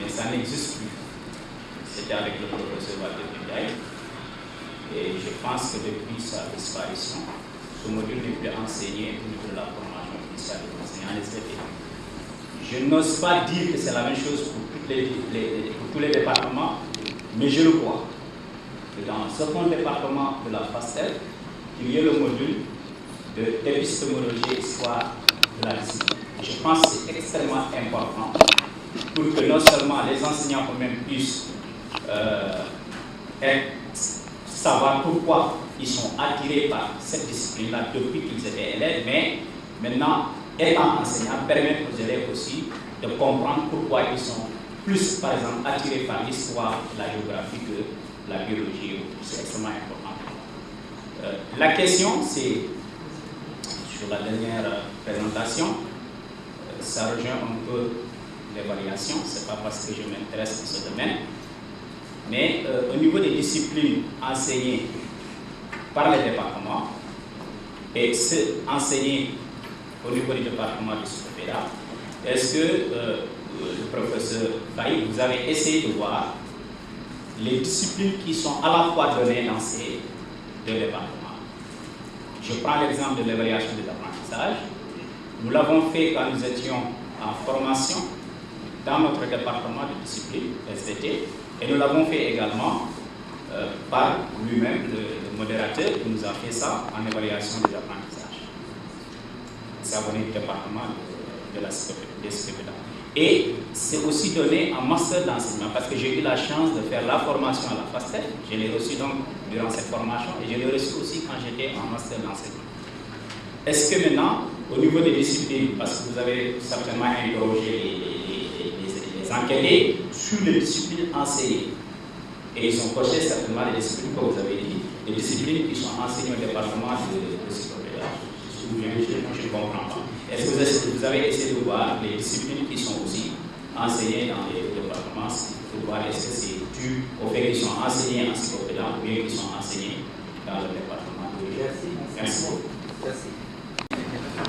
mais ça n'existe plus. C'était avec le professeur Walter Pigaille, et je pense que depuis sa disparition, ce module n'est plus enseigné au niveau de la formation initiale des enseignants en SVT. Je n'ose pas dire que c'est la même chose pour tous les départements, mais je le vois. Que dans certains départements de la FASTEF, il y a le module d'épistémologie et histoire de la discipline. Je pense que c'est extrêmement important pour que non seulement les enseignants eux-mêmes puissent savoir pourquoi ils sont attirés par cette discipline-là depuis qu'ils étaient élèves, mais maintenant, étant enseignants, permettre aux élèves aussi de comprendre pourquoi ils sont plus, par exemple, attirés par l'histoire, la géographie que la biologie. C'est extrêmement important. La question, c'est, sur la dernière présentation, ça rejoint un peu l'évaluation. Ce n'est pas parce que je m'intéresse à ce domaine, mais au niveau des disciplines enseignées par les départements et enseignées au niveau du département de psychopédagogie, est-ce que le professeur Bailly, vous avez essayé de voir les disciplines qui sont à la fois données dans ces deux départements? Je prends l'exemple de l'évaluation des apprentissages. Nous l'avons fait quand nous étions en formation dans notre département de discipline, SVT, et nous l'avons fait également par lui-même, le modérateur, qui nous a fait ça en évaluation des apprentissages. C'est abonné du département de la psychopédagogie. Et c'est aussi donné en master d'enseignement, parce que j'ai eu la chance de faire la formation à la FASTEF. Je l'ai reçu donc durant cette formation, et je l'ai reçu aussi quand j'étais en master d'enseignement. Est-ce que maintenant, au niveau des disciplines, parce que vous avez certainement interrogé les enquêtés sur les disciplines enseignées, et ils ont coché certainement les disciplines, comme vous avez dit, les disciplines qui sont enseignées au département de psychopédagogie. Je ne comprends pas. Est-ce que vous avez essayé de voir les disciplines qui sont aussi enseignées dans les départements, pour voir est-ce que c'est dû au fait qu'ils sont enseignés en psychopédagogie ou bien qu'ils sont enseignés dans le département de Merci beaucoup. Merci.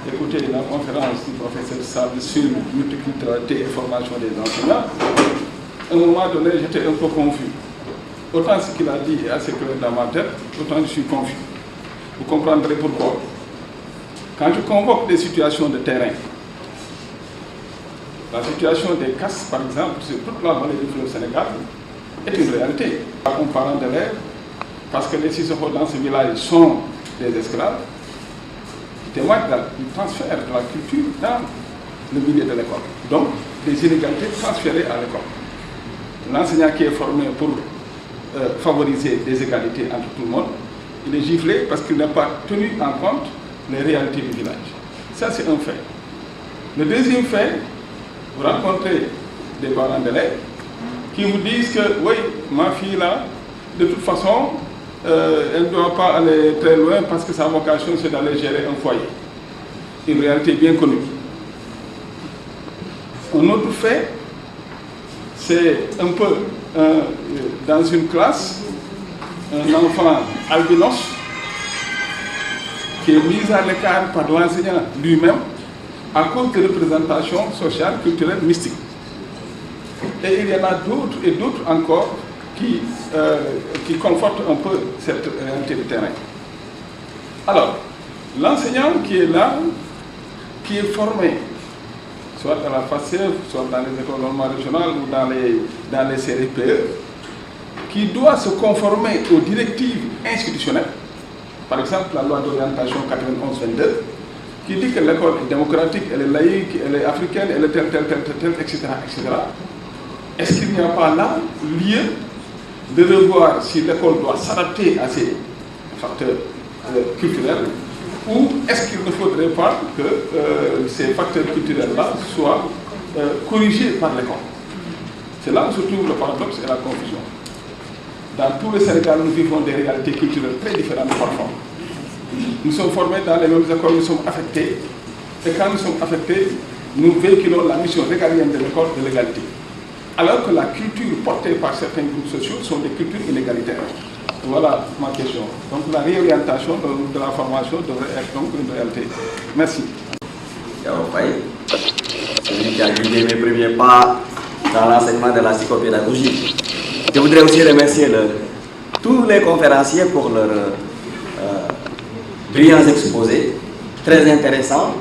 Écoutez la conférence du professeur Sable sur multiculturalité et formation des enseignants. À un moment donné, j'étais un peu confus. Autant ce qu'il a dit est assez clair dans ma tête, autant je suis confus. Vous comprendrez pourquoi. Quand je convoque des situations de terrain, la situation des casses, par exemple, sur toute la vallée du fleuve Sénégal, est une réalité. Un parent d'élèves, parce que les Sissoko dans ce village sont des esclaves, témoignent du transfert de la culture dans le milieu de l'école. Donc, des inégalités transférées à l'école. L'enseignant qui est formé pour favoriser des égalités entre tout le monde, il est giflé parce qu'il n'a pas tenu en compte les réalités du village. Ça, c'est un fait. Le deuxième fait, vous rencontrez des parents d'élèves qui vous disent que, oui, ma fille là, de toute façon, elle ne doit pas aller très loin parce que sa vocation c'est d'aller gérer un foyer. Une réalité bien connue. Un autre fait, c'est un peu dans une classe, un enfant albinos qui est mis à l'écart par l'enseignant lui-même à cause de représentations sociales, culturelles, mystiques. Et il y en a d'autres et d'autres encore qui confortent un peu cette réalité de terrain. Alors, l'enseignant qui est là, qui est formé, soit dans la FACEF, soit dans les écoles normales régionales ou dans les CRPE, qui doit se conformer aux directives institutionnelles, par exemple la loi d'orientation 91-22, qui dit que l'école est démocratique, elle est laïque, elle est africaine, elle est telle, etc., etc. Est-ce qu'il n'y a pas là lieu de revoir si l'école doit s'adapter à ces facteurs culturels, ou est-ce qu'il ne faudrait pas que ces facteurs culturels-là soient corrigés par l'école? C'est là où se trouve le paradoxe et la confusion. Dans tout le Sénégal, nous vivons des réalités culturelles très différentes parfois. Nous sommes formés dans les mêmes écoles, nous sommes affectés, et quand nous sommes affectés, nous véhiculons la mission régalienne de l'école de l'égalité. Alors que la culture portée par certains groupes sociaux sont des cultures inégalitaires. Voilà ma question. Donc la réorientation de la formation devrait être donc une réalité. Merci. Celui qui a guidé mes premiers pas dans l'enseignement de la psychopédagogie. Je voudrais aussi remercier tous les conférenciers pour leurs brillants exposés, très intéressants.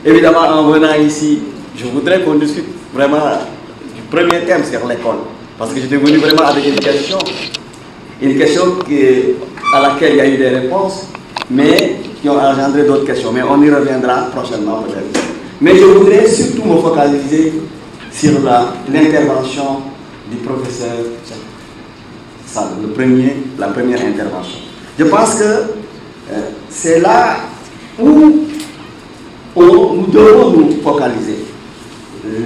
Évidemment, en venant ici, je voudrais qu'on discute vraiment du premier thème sur l'école, parce que j'étais venu vraiment avec une question à laquelle il y a eu des réponses, mais qui ont engendré d'autres questions. Mais on y reviendra prochainement peut-être. Mais je voudrais surtout me focaliser sur l'intervention du professeur Sall, la première intervention. Je pense que c'est là où nous devons nous focaliser.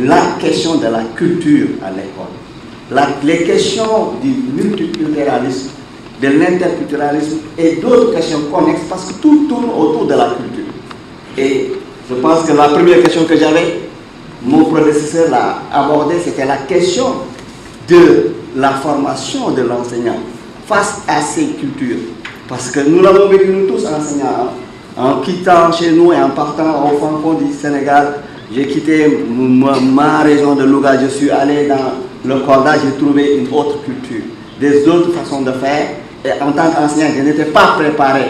La question de la culture à l'école, les questions du multiculturalisme, de l'interculturalisme et d'autres questions connexes, parce que tout tourne autour de la culture. Et je pense que la première question que j'avais, mon prédécesseur l'a abordée, c'était la question de la formation de l'enseignant face à ces cultures. Parce que nous l'avons vécu nous tous enseignants, en quittant chez nous et en partant au fond du Sénégal. J'ai quitté ma région de Louga, je suis allé dans le Kolda, j'ai trouvé une autre culture, des autres façons de faire. Et en tant qu'enseignant, je n'étais pas préparé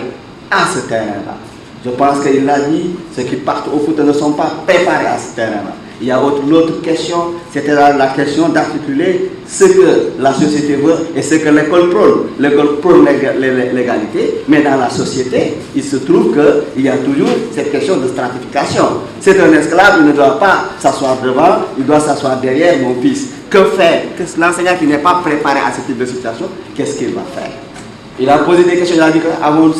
à ce terrain-là. Je pense qu'il l'a dit, ceux qui partent au foot ne sont pas préparés à ce terrain-là. Il y a l'autre question, c'était la question d'articuler ce que la société veut et ce que l'école prône. L'école prône l'égalité, mais dans la société, il se trouve qu'il y a toujours cette question de stratification. C'est un esclave, il ne doit pas s'asseoir devant, il doit s'asseoir derrière mon fils. Que faire? L'enseignant qui n'est pas préparé à ce type de situation, qu'est-ce qu'il va faire? Il a posé des questions, il a dit que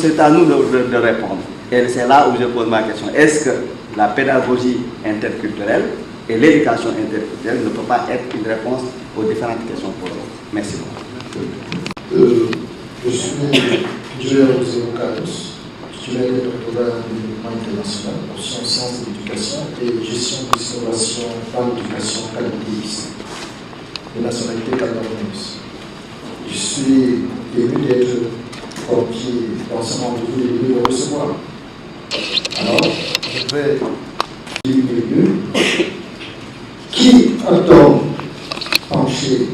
c'est à nous de répondre. Et c'est là où je pose ma question. Est-ce que la pédagogie interculturelle et l'éducation interculturelle ne peut pas être une réponse aux différentes questions posées? Merci beaucoup. Je suis titulaire des Évocados, titulaire des doctorats de développement international, option sciences de l'éducation et gestion des innovations dans l'éducation qualité de nationalité camerounaise. Je suis ému d'être pompier dans ce rendez-vous et de le recevoir. Alors, je vais dire mieux. Qui a-t-on penché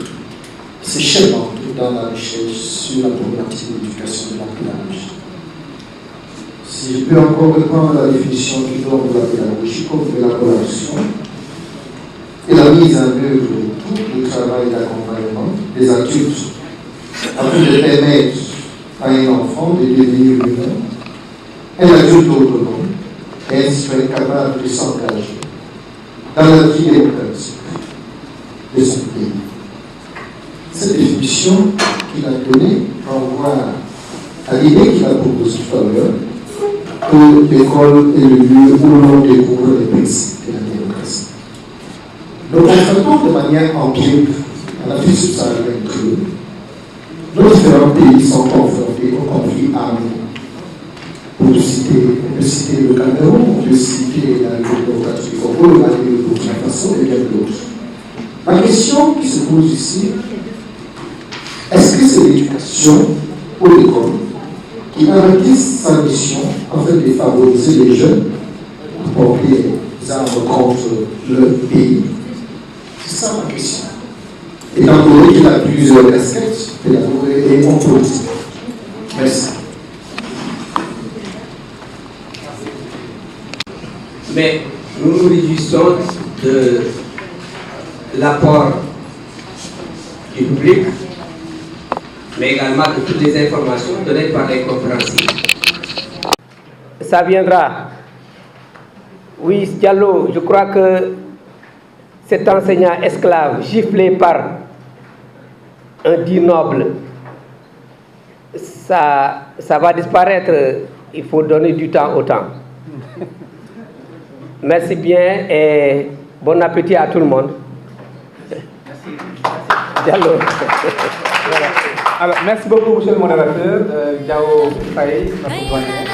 séchement dans la recherche sur la problématique de l'éducation de la pédagogie? Si je peux encore reprendre la définition qui donne de la pédagogie comme de la collaboration et la mise en œuvre de tout le travail d'accompagnement des adultes afin de permettre à un enfant de devenir humain, un adulte autonome et ainsi être capable de s'engager dans la vie démocratique de son pays. Cette définition qu'il a donnée renvoie à l'idée qu'il a proposée tout à l'heure que l'école est le lieu où l'on découvre les principes de la démocratie. Nous constatons de manière empirique en Afrique subsaharienne que nos différents pays sont confrontés au conflit armé. On peut citer le Cameroun, on peut citer la République démocratique du Congo, le Mali, le Burkina Faso et bien d'autres. Ma question qui se pose ici, est-ce que c'est l'éducation ou l'école qui remplissent sa mission afin de favoriser les jeunes à porter des armes contre leur pays? C'est ça ma question. Étant donné qu'il a plusieurs casquettes, pédagogue et homme politique. Merci. Mais nous nous réjouissons de l'apport du public, mais également de toutes les informations données par les conférenciers. Ça viendra. Oui, Diallo, je crois que cet enseignant esclave, giflé par un dit noble, ça va disparaître. Il faut donner du temps au temps. Merci bien et bon appétit à tout le monde. Merci. Diallo. Voilà. Alors, merci beaucoup, monsieur le modérateur. Diao Faye, notre doyen.